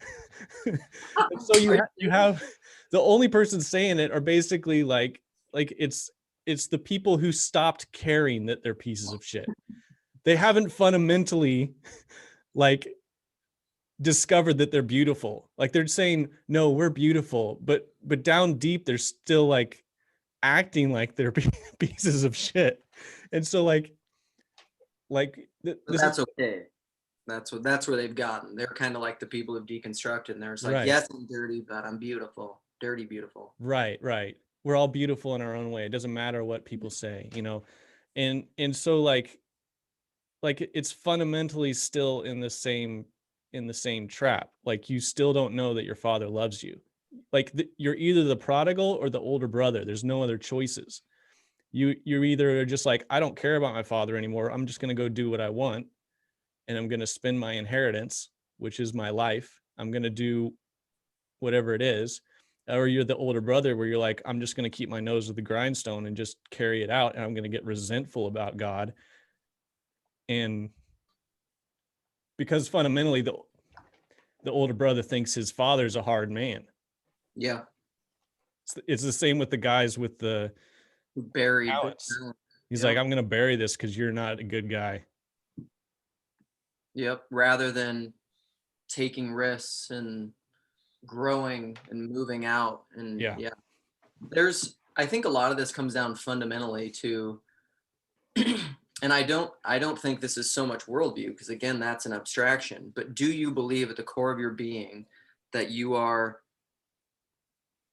And so you have the only person saying it are basically like it's the people who stopped caring that they're pieces of shit. They haven't fundamentally like discovered that they're beautiful. Like, they're saying, no, we're beautiful, but down deep they're still like acting like they're pieces of shit. And so like that's okay. That's where they've gotten. They're kind of like the people who've deconstructed, and they're just like, right. yes, I'm dirty, but I'm beautiful. Dirty, beautiful. Right. We're all beautiful in our own way. It doesn't matter what people say, and so like it's fundamentally still in the same trap. Like, you still don't know that your father loves you. Like, you're either the prodigal or the older brother. There's no other choices. You're either just like, I don't care about my father anymore. I'm just going to go do what I want, and I'm going to spend my inheritance, which is my life. I'm going to do whatever it is. Or you're the older brother, where you're like, I'm just going to keep my nose to the grindstone and just carry it out, and I'm going to get resentful about God. And because fundamentally the older brother thinks his father's a hard man. Yeah. It's the same with the guys with the buried talents. He's like, I'm going to bury this because you're not a good guy. Yep. Rather than taking risks and growing and moving out. And I think a lot of this comes down fundamentally to, and I don't think this is so much worldview, because again, that's an abstraction, but do you believe at the core of your being that you are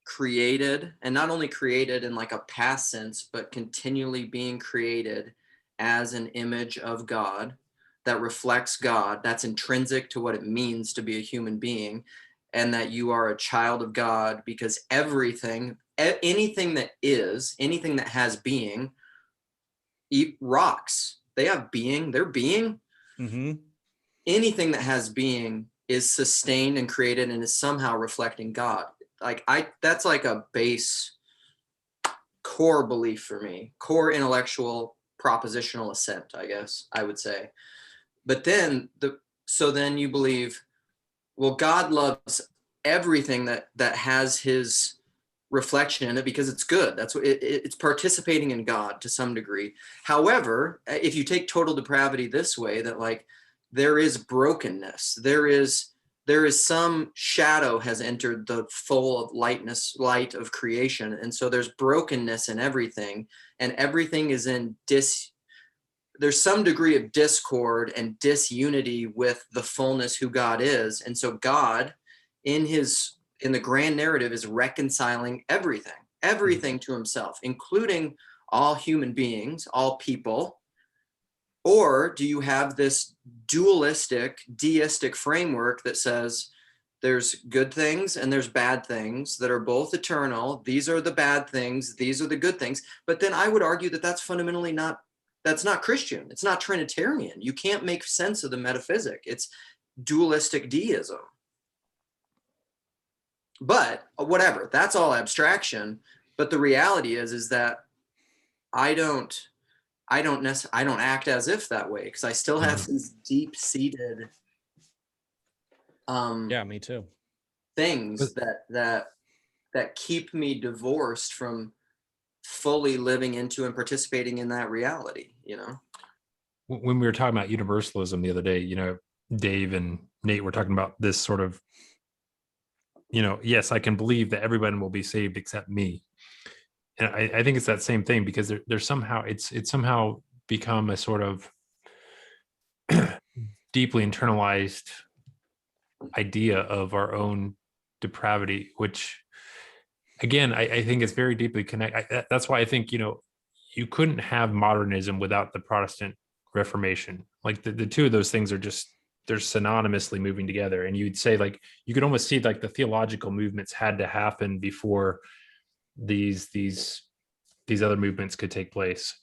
created, and not only created in like a past sense, but continually being created as an image of God that reflects God, that's intrinsic to what it means to be a human being, and that you are a child of God because anything that has being, rocks, they have being, they're being. Mm-hmm. Anything that has being is sustained and created and is somehow reflecting God. Like, that's like a base core belief for me, core intellectual propositional assent, I guess I would say. But then then you believe, well, God loves everything that has his reflection in it because it's good. That's what it's participating in God to some degree. However, if you take total depravity this way, that like there is brokenness, there is there is some shadow has entered the full of light of creation. And so there's brokenness in everything, and everything is in there's some degree of discord and disunity with the fullness who God is. And so God in the grand narrative is reconciling everything to himself, including all human beings, all people. Or do you have this dualistic, deistic framework that says there's good things and there's bad things that are both eternal? These are the bad things, these are the good things. But then I would argue that that's fundamentally that's not Christian. It's not Trinitarian. You can't make sense of the metaphysic. It's dualistic deism. But whatever, that's all abstraction. But the reality is that I don't act as if that way, because I still have these deep-seated Yeah, me too. things that keep me divorced from fully living into and participating in that reality, you know? When we were talking about universalism the other day, you know, Dave and Nate were talking about this sort of, you know, yes, I can believe that everyone will be saved except me. And I think it's that same thing, because there's somehow it's somehow become a sort of deeply internalized idea of our own depravity, which again, I think it's very deeply connected. That's why I think, you know, you couldn't have modernism without the Protestant Reformation. Like the two of those things are just, they're synonymously moving together. And you'd say, like, you could almost see like the theological movements had to happen before these other movements could take place.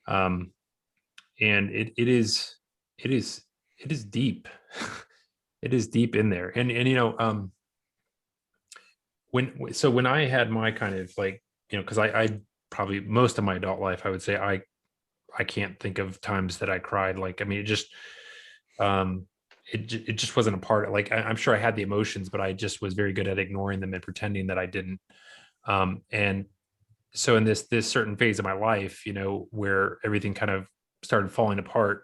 And it is deep. It is deep in there. And you know, when I had my kind of, like, you know, because I probably most of my adult life, I would say I can't think of times that I cried. Like, I mean, it just wasn't a part of, like, I'm sure I had the emotions, but I just was very good at ignoring them and pretending that I didn't. And so in this certain phase of my life, you know, where everything kind of started falling apart,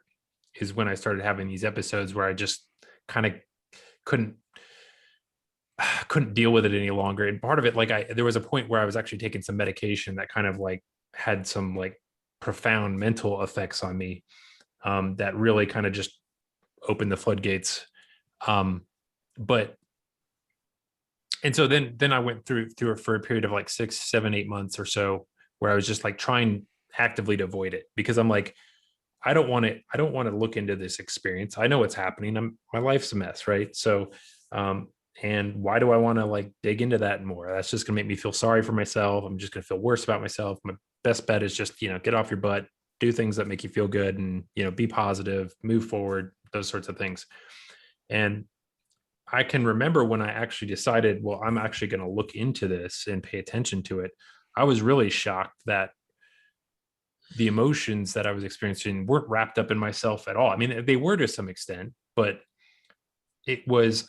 is when I started having these episodes where I just kind of couldn't deal with it any longer. And part of it, like, there was a point where I was actually taking some medication that kind of like had some like profound mental effects on me, that really kind of just opened the floodgates. But and so then I went through it for a period of like 6, 7, 8 months or so, where I was just like trying actively to avoid it, because I'm like, I don't want to look into this experience. I know what's happening. My life's a mess, right? So, and why do I want to like dig into that more? That's just gonna make me feel sorry for myself. I'm just gonna feel worse about myself. My best bet is just, you know, get off your butt, do things that make you feel good, and, you know, be positive, move forward, those sorts of things. And I can remember when I actually decided, well, I'm actually going to look into this and pay attention to it. I was really shocked that the emotions that I was experiencing weren't wrapped up in myself at all. I mean, they were to some extent, but it was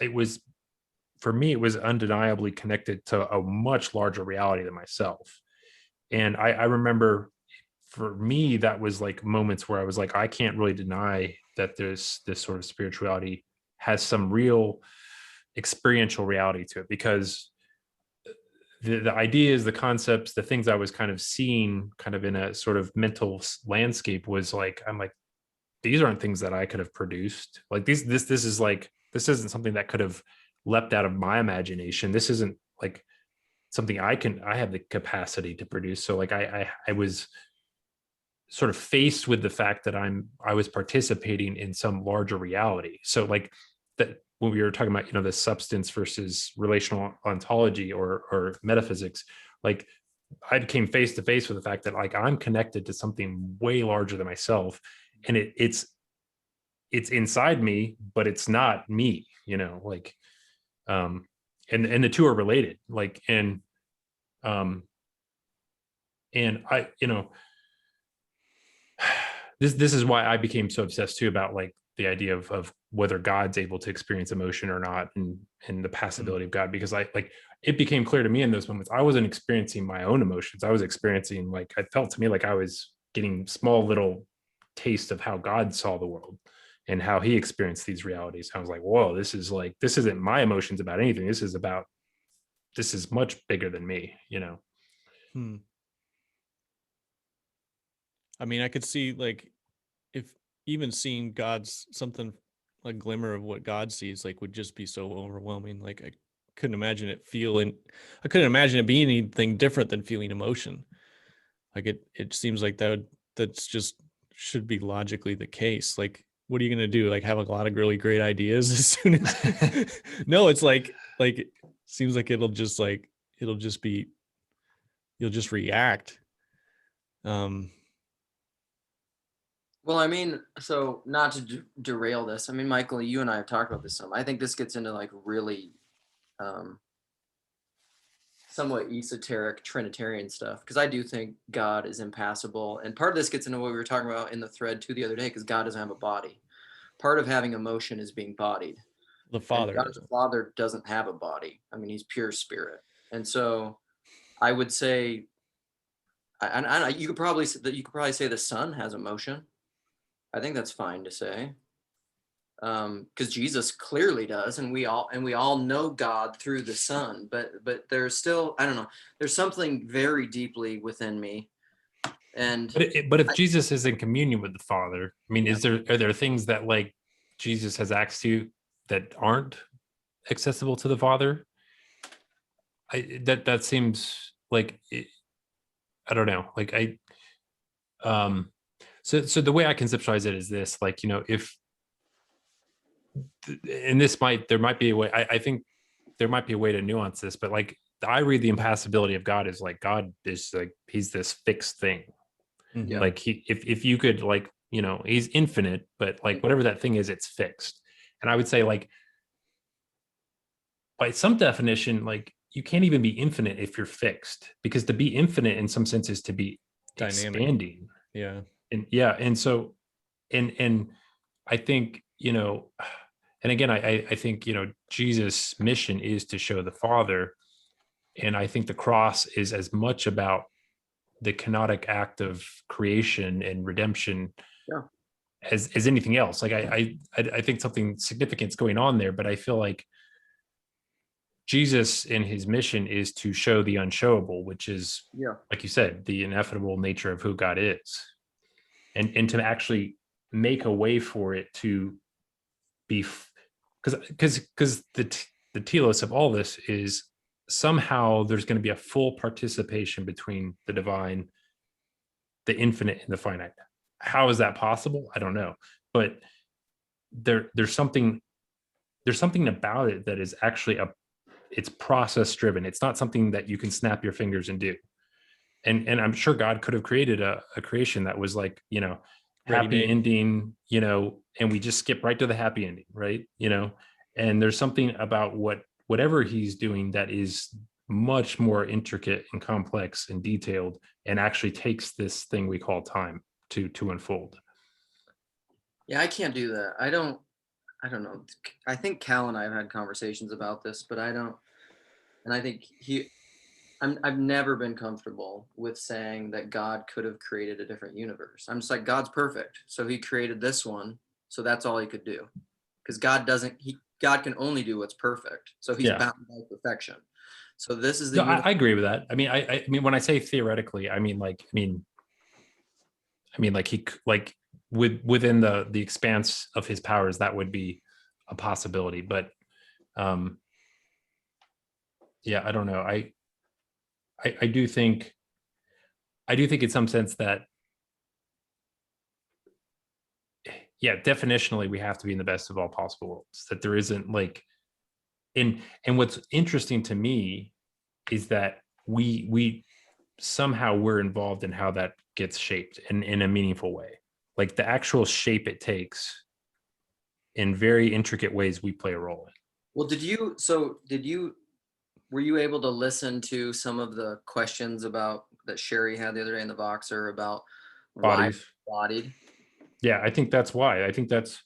for me, it was undeniably connected to a much larger reality than myself. And I remember, for me, that was like moments where I was like, I can't really deny that there's this sort of spirituality has some real experiential reality to it, because the ideas, the concepts, the things I was kind of seeing kind of in a sort of mental landscape was like, I'm like, these aren't things that I could have produced. Like this is like, this isn't something that could have leapt out of my imagination. This isn't like something I have the capacity to produce. So like I was sort of faced with the fact that I was participating in some larger reality. So that, when we were talking about, you know, the substance versus relational ontology or metaphysics, like I came face to face with the fact that like I'm connected to something way larger than myself, and it's inside me, but it's not me, you know, like, and the two are related, like, and I, you know, this is why I became so obsessed too about like the idea of whether God's able to experience emotion or not, and the passability of God, because it became clear to me in those moments I wasn't experiencing my own emotions. I was experiencing, like, I felt to me like I was getting small little taste of how God saw the world. and how he experienced these realities. I was like, whoa, this isn't my emotions about anything. This is much bigger than me, you know? Hmm. I mean, I could see like if even seeing God's something like glimmer of what God sees, like would just be so overwhelming. Like couldn't imagine it feeling, I couldn't imagine it being anything different than feeling emotion. Like it seems like that's just should be logically the case. Like, what are you gonna do? Like have a lot of really great ideas as soon as no, it's like seems like it'll just be you'll just react. Well, I mean, so not to derail this. I mean, Michael, you and I have talked about this some. I think this gets into like really um, somewhat esoteric Trinitarian stuff because I do think God is impassible, and part of this gets into what we were talking about in the thread too the other day because God doesn't have a body. Part of having emotion is being bodied, The and Father God the doesn't. Father doesn't have a body. I mean, he's pure spirit, and so I would say, you could probably say the Son has emotion. I think that's fine to say. Because Jesus clearly does, and we all know God through the Son, but there's still, I don't know, there's something very deeply within me, and But if Jesus is in communion with the Father, I mean, yeah. are there things that like Jesus has access to that aren't accessible to the Father? That seems like I don't know. Like so the way I conceptualize it is this, like, you know, if and there might be a way, I think there might be a way to nuance this, but like I read the impassibility of God as like God is like he's this fixed thing. Mhm. Like if you could, like, you know, he's infinite, but like whatever that thing is, it's fixed. And I would say, like, by some definition, like you can't even be infinite if you're fixed, because to be infinite in some sense is to be Dynamic. expanding. Yeah. And yeah, and so and I think, you know, and again, I think, you know, Jesus' mission is to show the Father. And I think the cross is as much about the canonic act of creation and redemption Yeah. as anything else. Like I think something significant is going on there, but I feel like Jesus in his mission is to show the unshowable, which is, Yeah. like you said, the ineffable nature of who God is, and to actually make a way for it to be, because the telos of all this is somehow there's going to be a full participation between the divine, the infinite, and the finite. How is that possible? I don't know, but there's something about it that is actually it's process driven. It's not something that you can snap your fingers and do. And I'm sure God could have created a creation that was like, you know, happy Ready-made. ending, you know, and we just skip right to the happy ending, right? You know, and there's something about whatever he's doing that is much more intricate and complex and detailed, and actually takes this thing we call time to unfold. Yeah, I can't do that. I don't know. I think Cal and I have had conversations about this, but I don't, and I think I've never been comfortable with saying that God could have created a different universe. I'm just like, God's perfect, so he created this one, so that's all he could do. Because God can only do what's perfect, so he's Yeah. bound by perfection. So this is the No, universe. I agree with that. I mean, I mean, when I say theoretically, I mean, like, like he like within the expanse of his powers, that would be a possibility. But um yeah, I don't know. I do think in some sense that, yeah, definitionally we have to be in the best of all possible worlds. That there isn't like, and what's interesting to me is that we somehow we're involved in how that gets shaped in a meaningful way. Like the actual shape it takes in very intricate ways we play a role in. Well, were you able to listen to some of the questions about that Sherry had the other day in the Voxer about why Bodies. bodied? Yeah, I think that's why. I think that's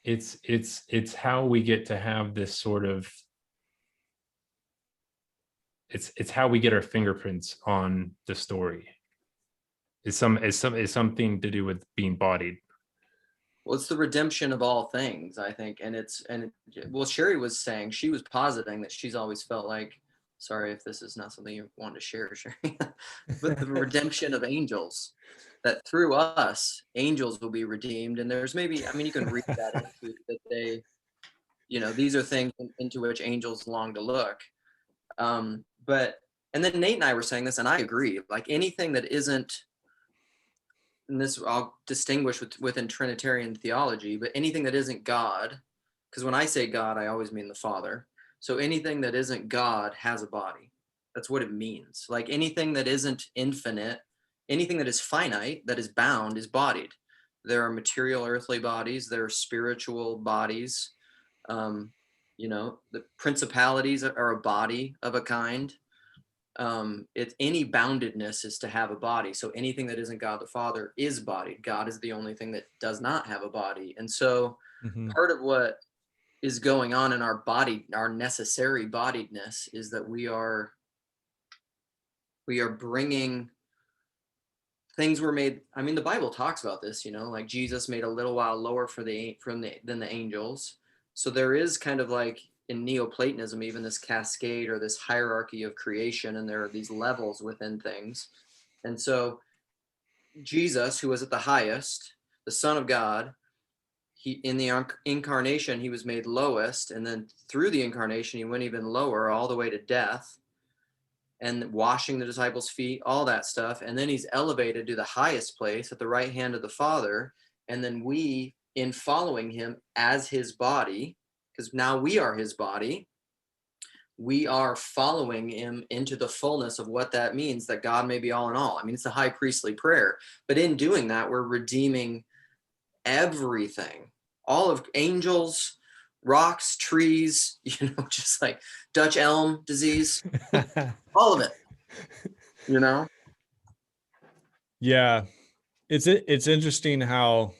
it's how we get to have this sort of, it's how we get our fingerprints on the story. Is something to do with being bodied. Well, it's the redemption of all things, I think. Well, Sherry was saying, she was positing that she's always felt like, sorry if this is not something you want to share, Sherry, but the redemption of angels, that through us, angels will be redeemed. And there's maybe, I mean, you can read that into that they, these are things into which angels long to look. But, and then Nate and I were saying this, and I agree, like anything that isn't, and this I'll distinguish within Trinitarian theology, but anything that isn't God, because when I say God, I always mean the Father. So anything that isn't God has a body. That's what it means. Like anything that isn't infinite, anything that is finite, that is bound, is bodied. There are material earthly bodies, there are spiritual bodies. The principalities are a body of a kind. It's any boundedness is to have a body. So anything that isn't God the Father is bodied. God is the only thing that does not have a body. And so part of what is going on in our body, our necessary bodiedness, is that we are bringing things were made. I mean, the Bible talks about this, like Jesus made a little while lower than the angels. So there is kind of like in Neoplatonism, even this cascade or this hierarchy of creation, and there are these levels within things. And so Jesus, who was at the highest, the Son of God, he in the incarnation, he was made lowest, and then through the incarnation, he went even lower, all the way to death, and washing the disciples' feet, all that stuff. And then he's elevated to the highest place at the right hand of the Father. And then we, in following him as his body, because now we are his body, we are following him into the fullness of what that means, that God may be all in all. I mean, it's a high priestly prayer, but in doing that, we're redeeming everything, all of angels, rocks, trees, just like Dutch elm disease, all of it, Yeah. It's interesting how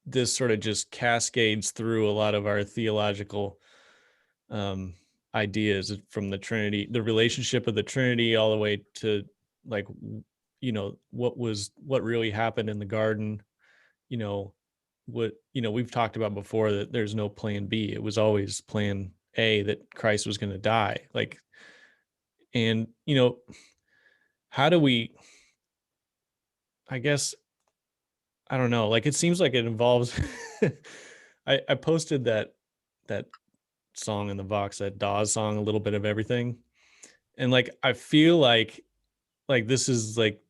this sort of just cascades through a lot of our theological ideas, from the Trinity, the relationship of the Trinity, all the way to like, what really happened in the garden, we've talked about before, that there's no plan B. It was always plan A, that Christ was going to die. Like, and, how do we, I guess, I don't know, like, it seems like it involves, I posted that song in the Vox, that Dawes song, A Little Bit of Everything. And like, I feel like this is like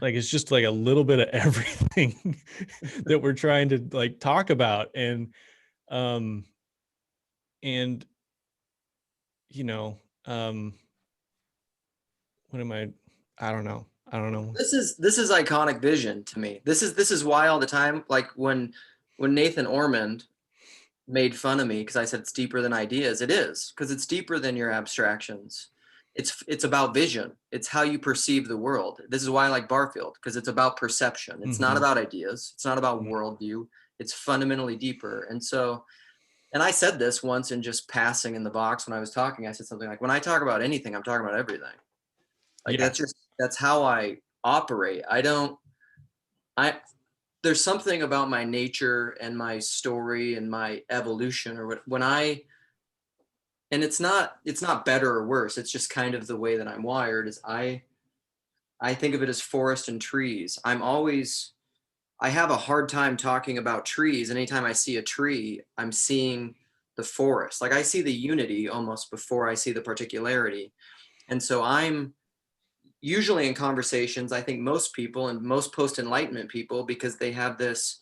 it's just like a little bit of everything that we're trying to like talk about. Um and you know what am I don't know. This is iconic vision to me. This is why all the time, like when Nathan Ormond made fun of me because I said it's deeper than ideas, it is, because it's deeper than your abstractions. It's about vision. It's how you perceive the world. This is why I like Barfield, because it's about perception. It's not about ideas. It's not about worldview. It's fundamentally deeper. And so, and I said this once in just passing in the box when I was talking. I said something like, when I talk about anything, I'm talking about everything. Like that's how I operate. There's something about my nature and my story and my evolution, or and it's not better or worse. It's just kind of the way that I'm wired. Is I think of it as forest and trees. I have a hard time talking about trees. And anytime I see a tree, I'm seeing the forest. Like I see the unity almost before I see the particularity. And so I'm usually in conversations, I think most people and most post-enlightenment people, because they have this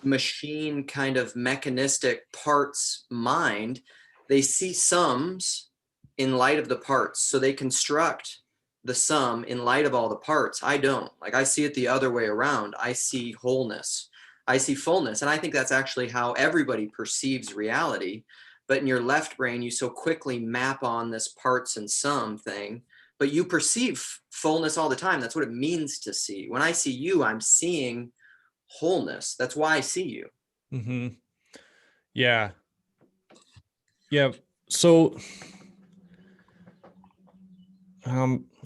machine kind of mechanistic parts mind, they see sums in light of the parts. So they construct the sum in light of all the parts. I don't. Like I see it the other way around. I see wholeness. I see fullness. And I think that's actually how everybody perceives reality. But in your left brain, you so quickly map on this parts and sum thing, but you perceive fullness all the time. That's what it means to see. When I see you, I'm seeing wholeness. That's why I see you. Mm-hmm. Yeah. So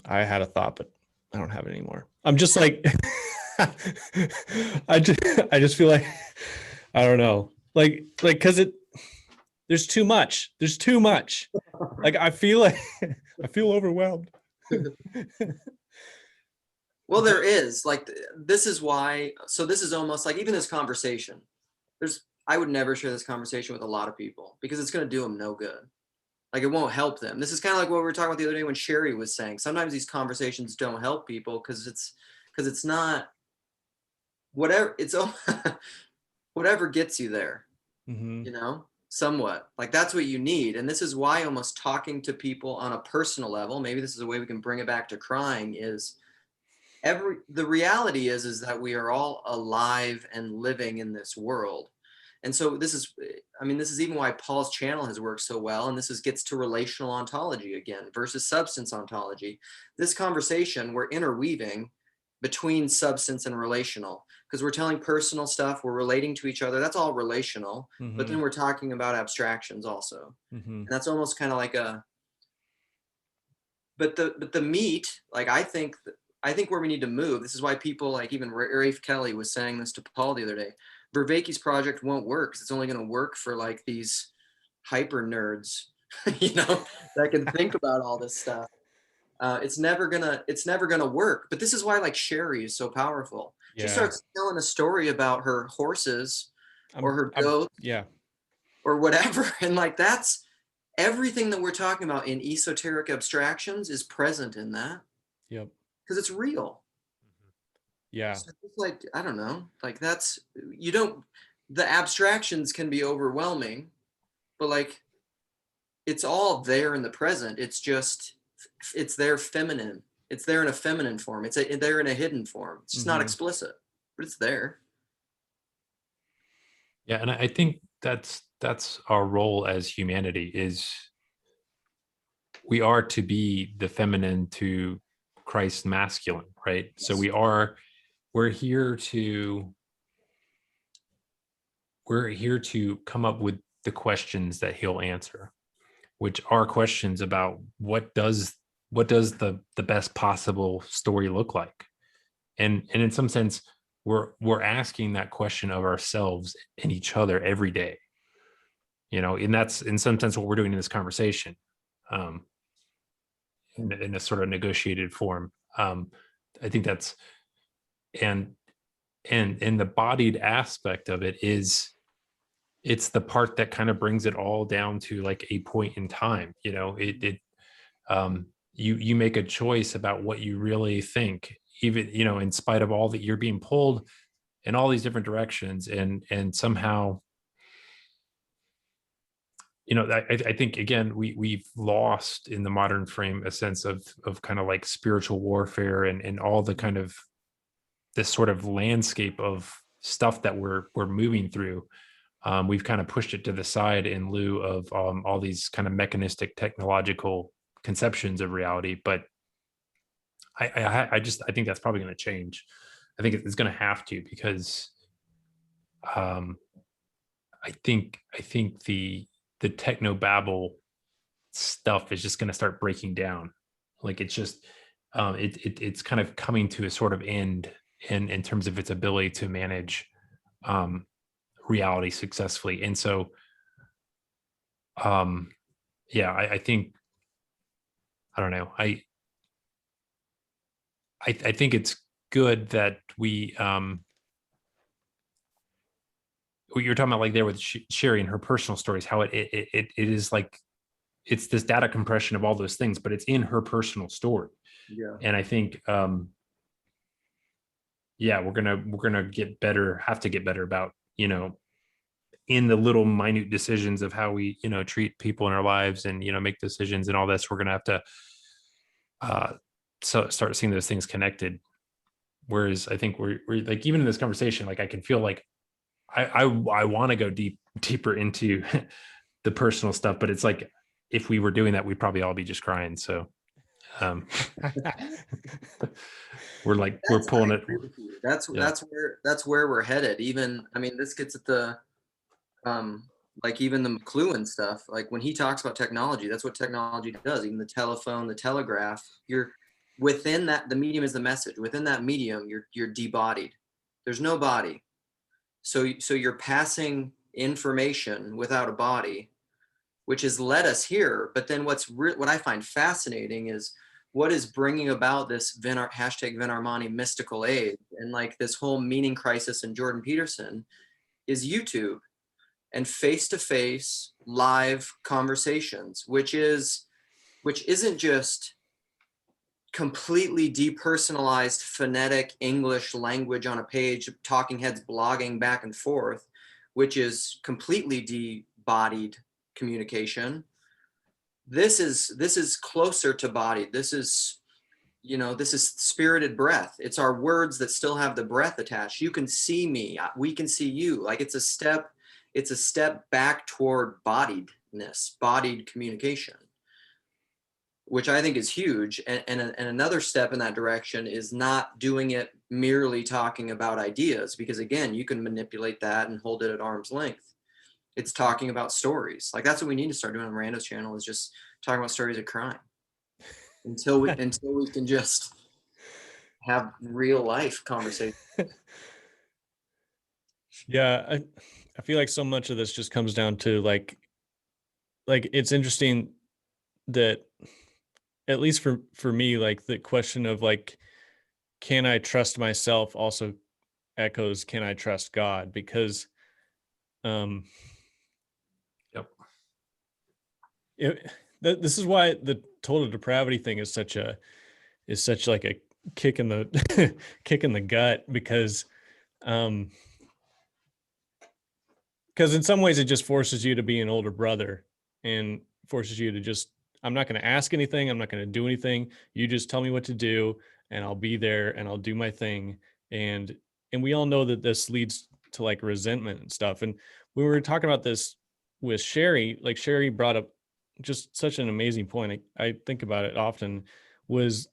I had a thought, but I don't have it anymore. I'm just like I just feel like I don't know. Like cuz there's too much. There's too much. Like I feel like I feel overwhelmed. Well, there is like this is why. So this is almost like even this conversation. I would never share this conversation with a lot of people because it's going to do them no good. Like it won't help them. This is kind of like what we were talking about the other day when Sherry was saying. Sometimes these conversations don't help people because it's not whatever it's whatever gets you there, Mm-hmm. somewhat like that's what you need. And this is why almost talking to people on a personal level, maybe this is a way we can bring it back to crying, is the reality is that we are all alive and living in this world. And so this is even why Paul's channel has worked so well. And gets to relational ontology again versus substance ontology. This conversation we're interweaving between substance and relational because we're telling personal stuff, we're relating to each other. That's all relational. Mm-hmm. But then we're talking about abstractions also. Mm-hmm. And that's almost kind of like but the meat, like I think where we need to move, this is why people like even Rafe Kelly was saying this to Paul the other day. Vervaeke's project won't work because it's only going to work for like these hyper nerds, that can think about all this stuff. It's never gonna work. But this is why like Sherry is so powerful. She starts telling a story about her horses or her goats yeah. or whatever, and like that's everything that we're talking about in esoteric abstractions is present in that. Yep. Because it's real. Yeah. So it's like, I don't know, like the abstractions can be overwhelming, but like it's all there in the present. It's there feminine. It's there in a feminine form. It's there in a hidden form. It's just not explicit, but it's there. Yeah, and I think that's our role as humanity is we are to be the feminine to Christ's masculine, right? Yes. So we're here to come up with the questions that he'll answer, which are questions about what does the best possible story look like, and in some sense we're asking that question of ourselves and each other every day, and that's in some sense what we're doing in this conversation, in a sort of negotiated form. I think that's and the bodied aspect of it is it's the part that kind of brings it all down to like a point in time. You make a choice about what you really think, even in spite of all that you're being pulled in all these different directions, and somehow I think again we've lost in the modern frame a sense of kind of like spiritual warfare and all the kind of this sort of landscape of stuff that we're moving through. We've kind of pushed it to the side in lieu of all these kind of mechanistic technological conceptions of reality. But I think that's probably going to change. I think it's going to have to, because I think the techno babble stuff is just going to start breaking down. Like it's just it's kind of coming to a sort of end in terms of its ability to manage reality successfully. And so yeah, I think I don't know. I think it's good that we what you're talking about, like there with Sherry and her personal stories, how it is like it's this data compression of all those things, but it's in her personal story. Yeah. And I think yeah, we're gonna have to get better about in the little minute decisions of how we treat people in our lives and make decisions and all this. We're gonna have to so start seeing those things connected. Whereas I think we're like, even in this conversation, like I can feel like I want to go deeper into the personal stuff, but it's like if we were doing that, we'd probably all be just crying. So we're pulling it. That's where we're headed. Even this gets at the like even the McLuhan stuff. Like when he talks about technology, that's what technology does. Even the telephone, the telegraph, within that, the medium is the message. Within that medium, you're debodied. There's no body. So you're passing information without a body, which has led us here. But then what I find fascinating is what is bringing about this hashtag Venarmani mystical age and like this whole meaning crisis in Jordan Peterson is YouTube and face-to-face live conversations, which isn't just completely depersonalized phonetic English language on a page, talking heads blogging back and forth, which is completely debodied communication. This is closer to body. This is spirited breath. It's our words that still have the breath attached. You can see me, we can see you. Like it's a step back toward bodiedness, bodied communication, which I think is huge. And another step in that direction is not doing it merely talking about ideas, because again, you can manipulate that and hold it at arm's length. It's talking about stories. Like that's what we need to start doing on Rando's channel, is just talking about stories of crime until we can just have real life conversations. Yeah, I feel like so much of this just comes down to like it's interesting that, at least for me, like the question of like, can I trust myself also echoes, can I trust God? Because Yep. this is why the total depravity thing is such like a kick in the kick in the gut, because in some ways it just forces you to be an older brother and forces you to just, I'm not going to ask anything, I'm not going to do anything, you just tell me what to do and I'll be there and I'll do my thing. And we all know that this leads to like resentment and stuff. And when we were talking about this with Sherry, like Sherry brought up just such an amazing point. I think about it often, was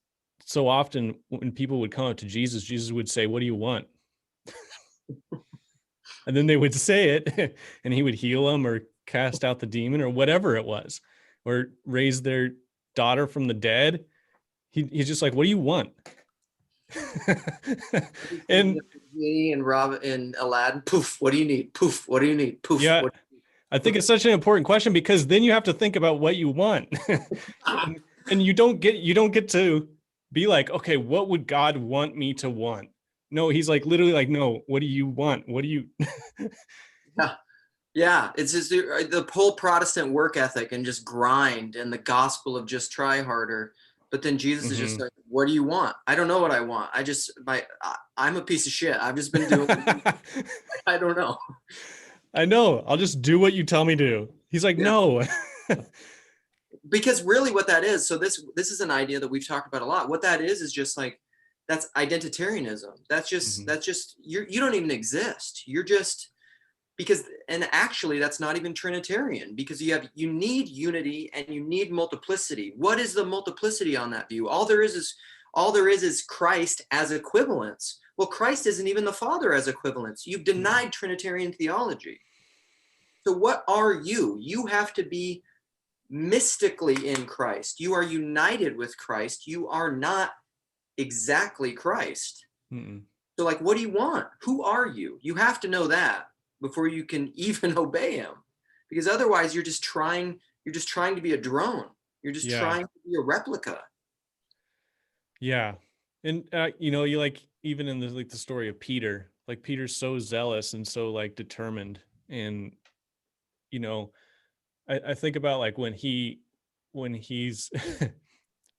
so often when people would come up to Jesus would say, "What do you want?" And then they would say it and he would heal them or cast out the demon or whatever it was, or raise their daughter from the dead. He's just like, "What do you want?" And Rob and Aladdin, poof, what do you need? Poof, what do you need? Poof. Yeah, I think it's such an important question, because then you have to think about what you want. and you don't get to be like, okay, what would God want me to want? No, he's like literally like, no, what do you want? What do you Yeah, it's just the whole Protestant work ethic and just grind, and the gospel of just try harder. But then Jesus is just like, what do you want? I don't know what I want. I'm a piece of shit. I've just been doing I don't know. I know. I'll just do what you tell me to. He's like, no. Because really what that is, so this is an idea that we've talked about a lot. What that is just like, that's identitarianism. That's just you don't even exist. You're just, because, and actually that's not even Trinitarian, because you need unity and you need multiplicity. What is the multiplicity on that view? All there is Christ as equivalence. Well, Christ isn't even the Father as equivalence. You've denied Trinitarian theology. So what are you? You have to be mystically in Christ. You are united with Christ. You are not exactly Christ. Mm-mm. So like, what do you want? Who are you? You have to know that before you can even obey him, because otherwise you're just trying to be a drone. You're just trying to be a replica. Yeah. And you like, even in the story of Peter, like Peter's so zealous and so like determined. And I think about like when he's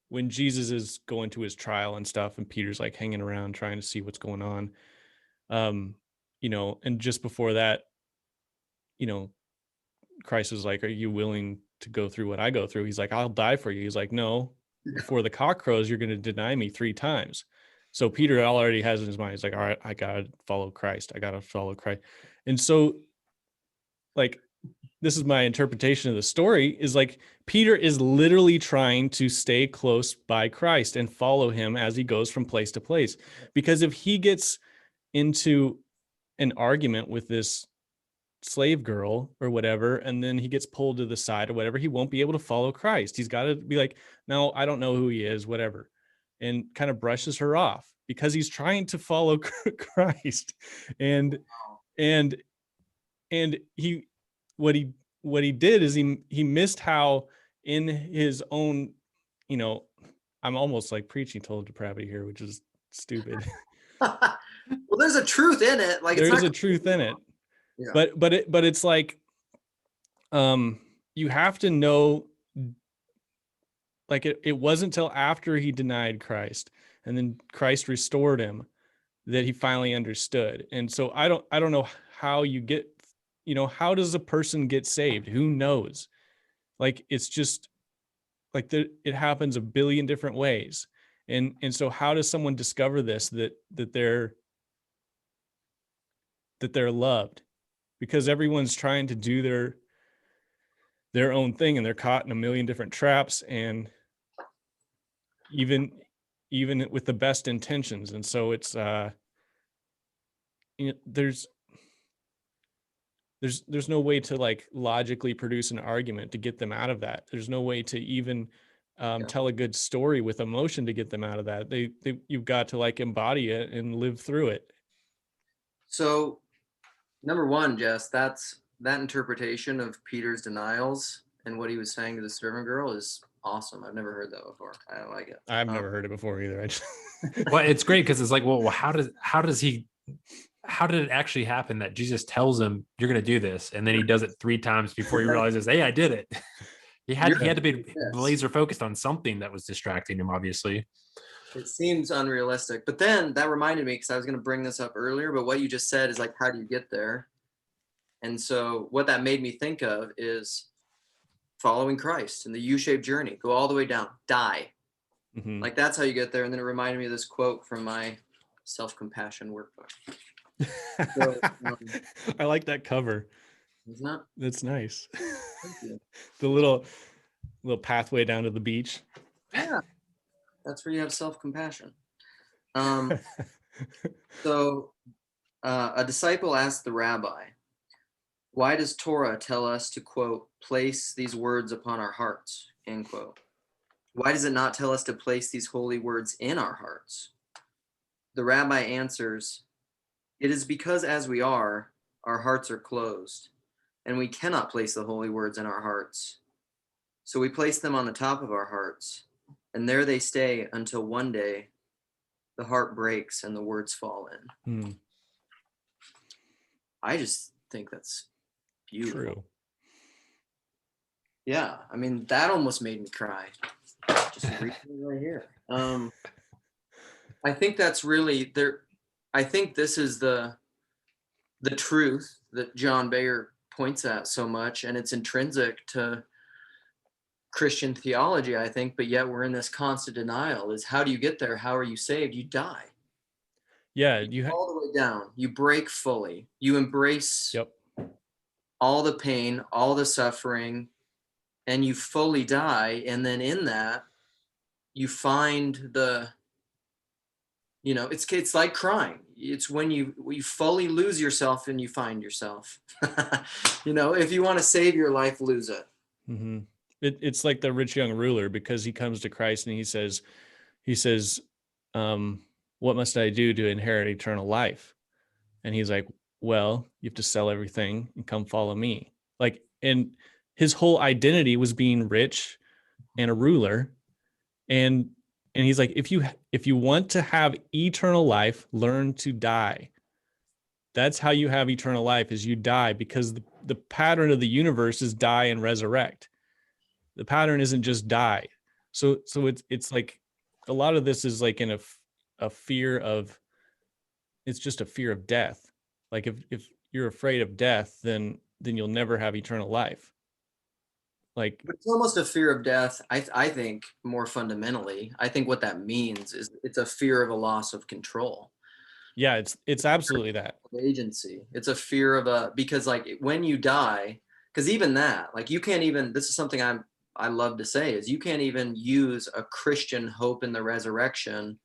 when Jesus is going to his trial and stuff, and Peter's like hanging around trying to see what's going on. And just before that, Christ was like, "Are you willing to go through what I go through?" He's like, "I'll die for you." He's like, "No, before the cock crows, you're going to deny me 3 times. So Peter already has in his mind, he's like, "All right, I got to follow Christ. I got to follow Christ." And so like, this is my interpretation of the story, is like Peter is literally trying to stay close by Christ and follow him as he goes from place to place. Because if he gets into an argument with this slave girl or whatever, and then he gets pulled to the side or whatever, he won't be able to follow Christ. He's got to be like, no, I don't know who he is, whatever. and kind of brushes her off because he's trying to follow Christ. And he what he did is he missed how in his own, you know, I'm almost like preaching total depravity here, which is stupid. Well, there's a truth in it. Like There's a truth in it. Yeah. But it's like, you have to know, like it wasn't until after he denied Christ and then Christ restored him that he finally understood. And so I don't know how you get, how does a person get saved? Who knows? Like, it's just like it happens a billion different ways. And so how does someone discover this, that they're loved? Because everyone's trying to do their own thing, and they're caught in a million different traps, and even with the best intentions. And so it's there's no way to like logically produce an argument to get them out of that. There's no way to even tell a good story with emotion to get them out of that. You've got to like embody it and live through it. So, number one, Jess, that interpretation of Peter's denials and what he was saying to the servant girl is awesome. I've never heard that before. I like it. I've never heard it before either. Well, it's great because it's like, well, how did it actually happen that Jesus tells him you're going to do this, and then he does it 3 times before he realizes, hey, I did it. He had to be laser focused on something that was distracting him, obviously. It seems unrealistic, but then that reminded me, because I was going to bring this up earlier, but what you just said is like, how do you get there? And so what that made me think of is following Christ in the U-shaped journey. Go all the way down, die. Mm-hmm. Like, that's how you get there. And then it reminded me of this quote from my self-compassion workbook. So, I like that cover. Isn't it? That's nice. Thank you. The little pathway down to the beach. Yeah, that's where you have self-compassion. So a disciple asked the rabbi, why does Torah tell us to, quote, place these words upon our hearts, end quote? Why does it not tell us to place these holy words in our hearts? The rabbi answers, it is because as we are, our hearts are closed, and we cannot place the holy words in our hearts. So we place them on the top of our hearts, and there they stay until one day the heart breaks and the words fall in. I just think that's beautiful. True. Yeah, I mean, that almost made me cry. Just reading it right here. I think that's really there. I think this is the truth that John Bayer points at so much, and it's intrinsic to Christian theology, I think, but yet we're in this constant denial. Is how do you get there? How are you saved? You die. Yeah, you all the way down. You break fully. You embrace all the pain, all the suffering, and you fully die. And then in that, you find it's like crying. It's when you fully lose yourself and you find yourself. If you want to save your life, lose it. Mm-hmm. It's like the rich young ruler, because he comes to Christ and he says, what must I do to inherit eternal life? And he's like, well, you have to sell everything and come follow me. Like, and his whole identity was being rich and a ruler. And he's like, if you want to have eternal life, learn to die. That's how you have eternal life, is you die, because the pattern of the universe is die and resurrect. The pattern isn't just die. So it's like a lot of this is like in a fear of, it's just a fear of death. Like if you're afraid of death, then you'll never have eternal life. Like, it's almost a fear of death. I think more fundamentally, I think what that means is it's a fear of a loss of control. Yeah, it's absolutely that. Agency. It's a fear of because like when you die, because even that, like you can't even, this is something I love to say, is you can't even use a Christian hope in the resurrection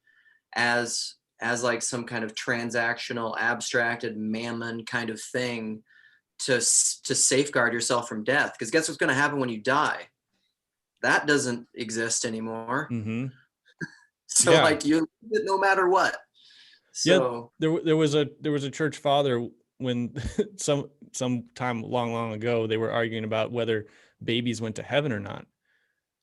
as like some kind of transactional, abstracted mammon kind of thing to safeguard yourself from death. Because guess what's going to happen when you die? That doesn't exist anymore. Mm-hmm. So Yeah. like you no matter what. So there was a church father when some time long ago, they were arguing about whether babies went to heaven or not,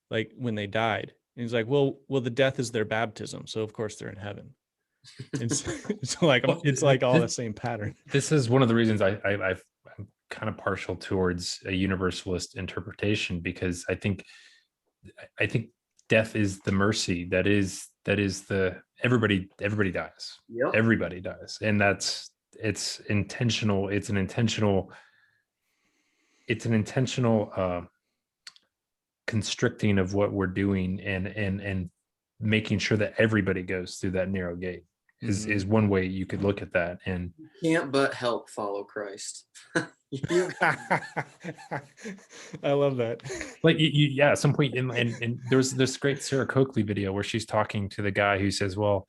like when they died. And he's like, well, the death is their baptism, so of course they're in heaven. It's like it's like all the same pattern. This is one of the reasons I'm kind of partial towards a universalist interpretation, because I think death is the mercy that is the everybody dies. Yep. Everybody dies, and it's intentional. It's an intentional constricting of what we're doing, and making sure that everybody goes through that narrow gate is one way you could look at that. And you can't but help follow Christ. I love that. like yeah, at some point and there's this great Sarah Coakley video where she's talking to the guy who says, well,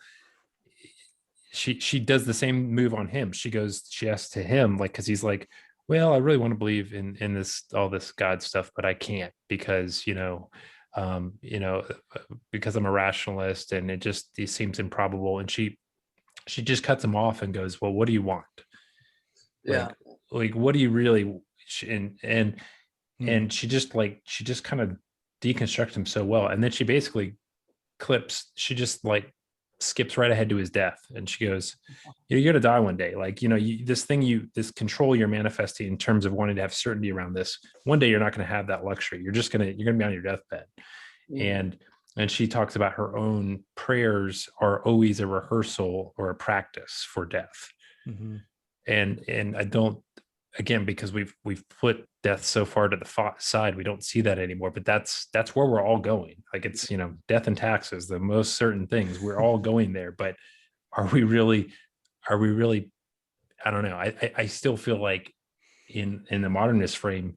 she does the same move on him. She asks to him, like, because he's like, well, I really want to believe in this, all this God stuff, but I can't because because I'm a rationalist and it seems improbable. And she just cuts him off and goes, well, what do you want? Yeah. Like what do you really? And she just kind of deconstructs him so well. And then she basically skips right ahead to his death. And she goes, you're going to die one day. Like, this control you're manifesting in terms of wanting to have certainty around this. One day you're not going to have that luxury. You're going to be on your deathbed. And she talks about her own prayers are always a rehearsal or a practice for death. And I don't, again, because we've put death so far to the side, we don't see that anymore. But that's where we're all going. Like it's, death and taxes, the most certain things. We're all going there. But are we really? I don't know. I still feel like in the modernist frame,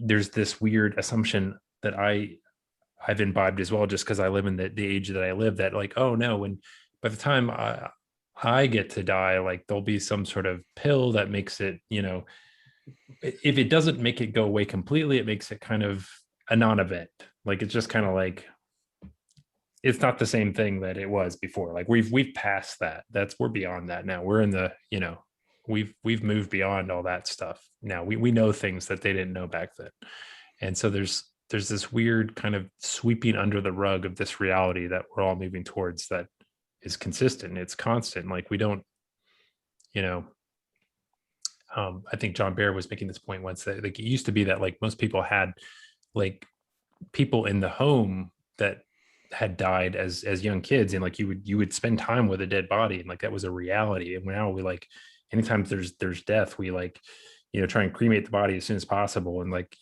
there's this weird assumption that I've imbibed as well, just because I live in the age that I live, that like, oh no, when by the time I get to die, like there'll be some sort of pill that makes it, if it doesn't make it go away completely, it makes it kind of a non-event. Like it's just kind of like, it's not the same thing that it was before. Like we've passed that. We're beyond that now. We're in the, we've moved beyond all that stuff. Now we know things that they didn't know back then. And so there's this weird kind of sweeping under the rug of this reality that we're all moving towards that is consistent. It's constant. Like we don't, I think John Baer was making this point once, that like it used to be that like most people had like people in the home that had died as young kids, and like you would spend time with a dead body, and like that was a reality. And now we like, anytime there's death, we like, try and cremate the body as soon as possible, and like,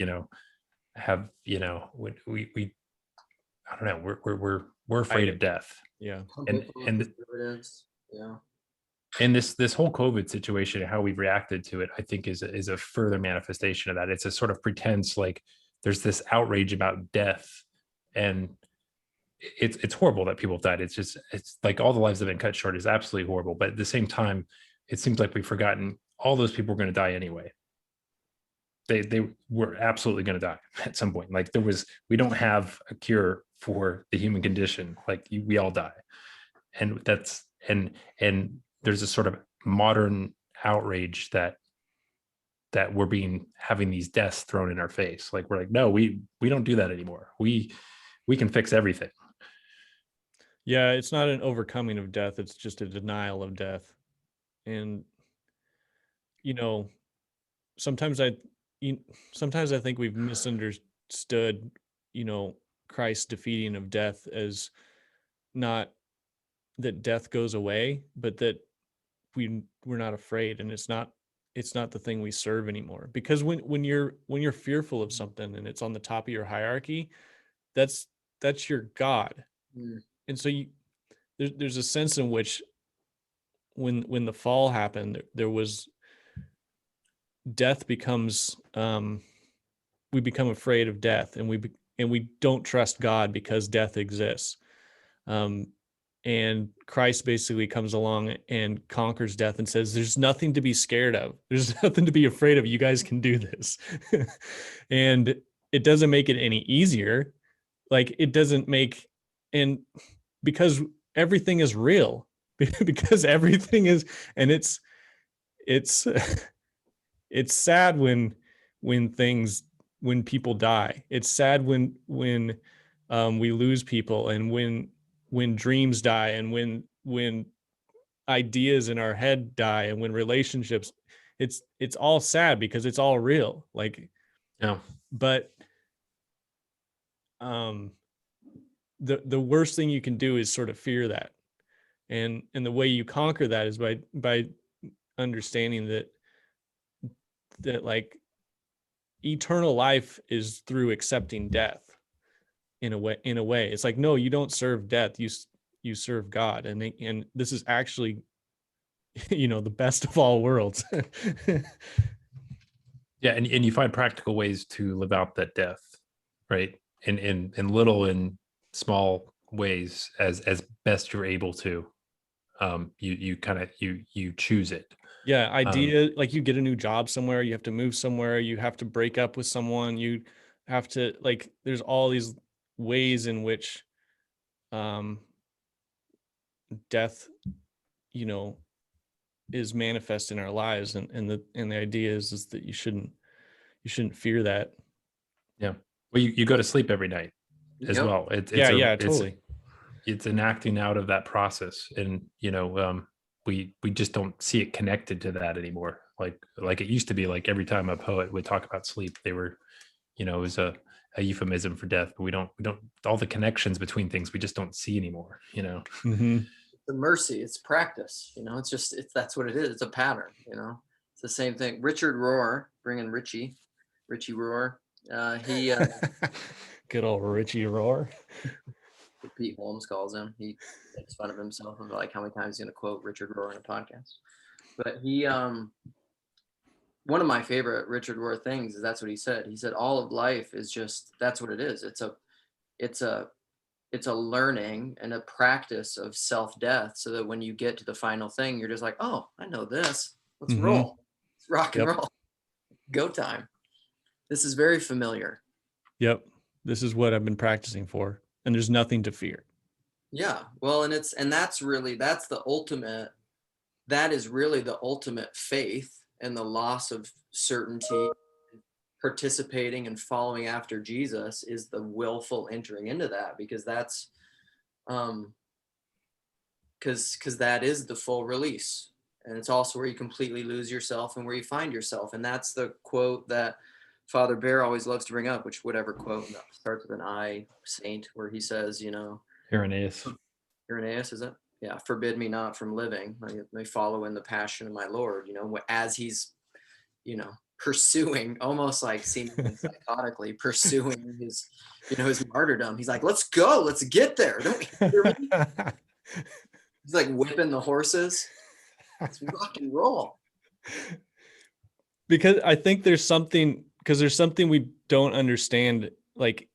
have, we I don't know, we're afraid of death. Yeah. And yeah. And this whole COVID situation and how we've reacted to it, I think is a further manifestation of that. It's a sort of pretense, like there's this outrage about death, and it's horrible that people have died. It's like all the lives that have been cut short is absolutely horrible. But at the same time, it seems like we've forgotten all those people were going to die anyway. They were absolutely going to die at some point. Like we don't have a cure for the human condition. Like we all die. And and there's a sort of modern outrage that we're having these deaths thrown in our face. Like we're like, no, we don't do that anymore. We can fix everything. Yeah, it's not an overcoming of death. It's just a denial of death. And, sometimes I think we've misunderstood, Christ's defeating of death as not that death goes away, but that we're not afraid, and it's not the thing we serve anymore. Because when you're fearful of something and it's on the top of your hierarchy, that's your God. And so there's a sense in which when the fall happened, there was death becomes we become afraid of death, and we don't trust God because death exists. And Christ basically comes along and conquers death and says, there's nothing to be scared of. There's nothing to be afraid of. You guys can do this. And it doesn't make it any easier. Like it doesn't make, and because everything is real. Because everything is, and it's it's sad when things, when people die. It's sad when we lose people, and when dreams die, and when ideas in our head die, and when relationships, it's all sad because it's all real. Like, Yeah. but the worst thing you can do is sort of fear that, and the way you conquer that is by understanding that like eternal life is through accepting death. In a way it's like, no, you don't serve death, you serve God, and this is actually the best of all worlds. Yeah, and you find practical ways to live out that death, right? In little and small ways as best you're able to. You kind of you choose it. Yeah, idea, like you get a new job somewhere, you have to move somewhere, you have to break up with someone, you have to, like, there's all these ways in which death, is manifest in our lives, and the idea is that you shouldn't fear that. Yeah. Well, you go to sleep every night as Yep. well. It's Yeah, totally. it's an acting out of that process, and we just don't see it connected to that anymore. Like it used to be. Like every time a poet would talk about sleep, they were, it was a euphemism for death. But we don't all the connections between things we just don't see anymore. Mm-hmm. The mercy, it's practice, it's that's what it is. It's a pattern, it's the same thing. Richard Rohr, bringing Richie Rohr, he Good old Richie Rohr. Pete Holmes calls him. He makes fun of himself of like how many times he's going to quote Richard Rohr in a podcast. But he one of my favorite Richard Rohr things is that's what he said. He said all of life is just, that's what it is. It's a learning and a practice of self-death, so that when you get to the final thing, you're just like, oh, I know this. Let's roll. Let's rock and roll. Go time. This is very familiar. Yep. This is what I've been practicing for, and there's nothing to fear. Yeah. Well, and that's the ultimate, that is really the ultimate faith, and the loss of certainty, participating and following after Jesus is the willful entering into that, because that's because that is the full release, and it's also where you completely lose yourself and where you find yourself. And that's the quote that Father Bear always loves to bring up, which whatever quote starts with an I, Saint, where he says, Irenaeus. Irenaeus, is it? Yeah, forbid me not from living. I may follow in the passion of my Lord, as he's, pursuing, almost like seemingly psychotically pursuing his, his martyrdom. He's like, let's go, let's get there. Don't you hear me? He's like whipping the horses. Let's rock and roll. Because I think there's something we don't understand, like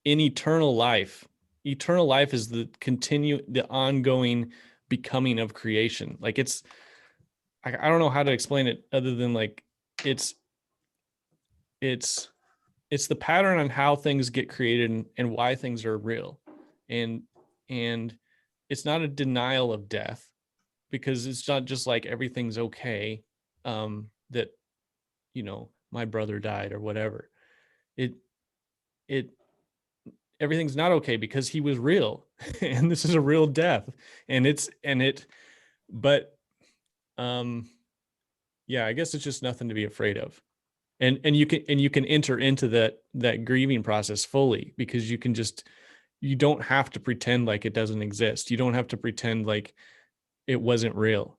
in eternal life is the ongoing becoming of creation. Like I don't know how to explain it other than like it's the pattern on how things get created and why things are real. And it's not a denial of death, because it's not just like everything's okay, that my brother died or whatever. It everything's not okay because he was real and this is a real death, but yeah, I guess it's just nothing to be afraid of. And you can enter into that grieving process fully, because you don't have to pretend like it doesn't exist. You don't have to pretend like it wasn't real.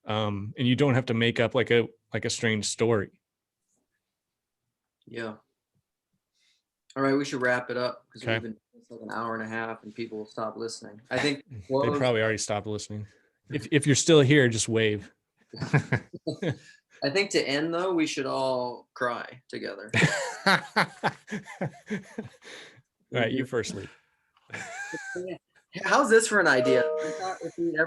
And you don't have to make up like a strange story. Yeah. All right, we should wrap it up, because Okay. we've been like an hour and a half and people will stop listening. I think They probably already stopped listening. If you're still here, just wave. I think to end though, we should all cry together. All right, you first, Lee. How's this for an idea? I thought if we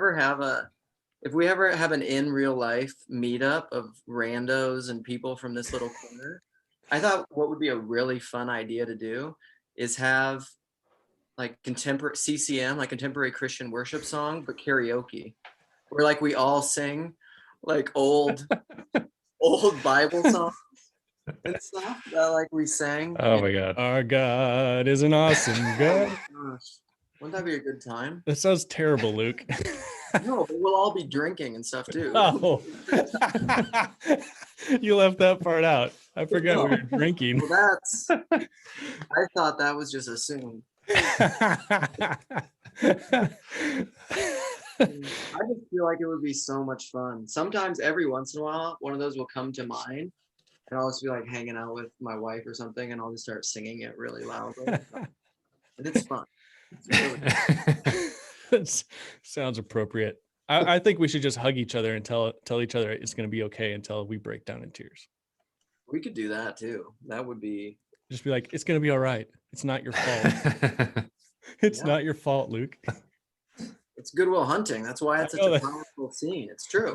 ever have an in real life meetup of randos and people from this little corner, I thought what would be a really fun idea to do is have like contemporary CCM, like contemporary Christian worship song, but karaoke, where like we all sing like old Bible songs and stuff that like we sang. Oh my God. Our God is an awesome God. Oh my gosh. Wouldn't that be a good time? That sounds terrible, Luke. No, but we'll all be drinking and stuff too. Oh, you left that part out. I forgot we were drinking. Well, that's. I thought that was just assumed. I just feel like it would be so much fun. Sometimes, every once in a while, one of those will come to mind, and I'll just be like hanging out with my wife or something, and I'll just start singing it really loudly, and it's fun. It's really fun. That sounds appropriate. I think we should just hug each other and tell each other it's going to be okay until we break down in tears. We could do that too. That would be. Just be like, it's going to be all right. It's not your fault. It's not your fault, Luke. It's Goodwill Hunting. That's why it's such a powerful scene. It's true.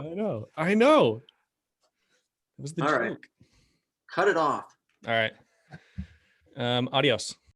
I know. It was the All joke. right. Cut it off. All right. Adios.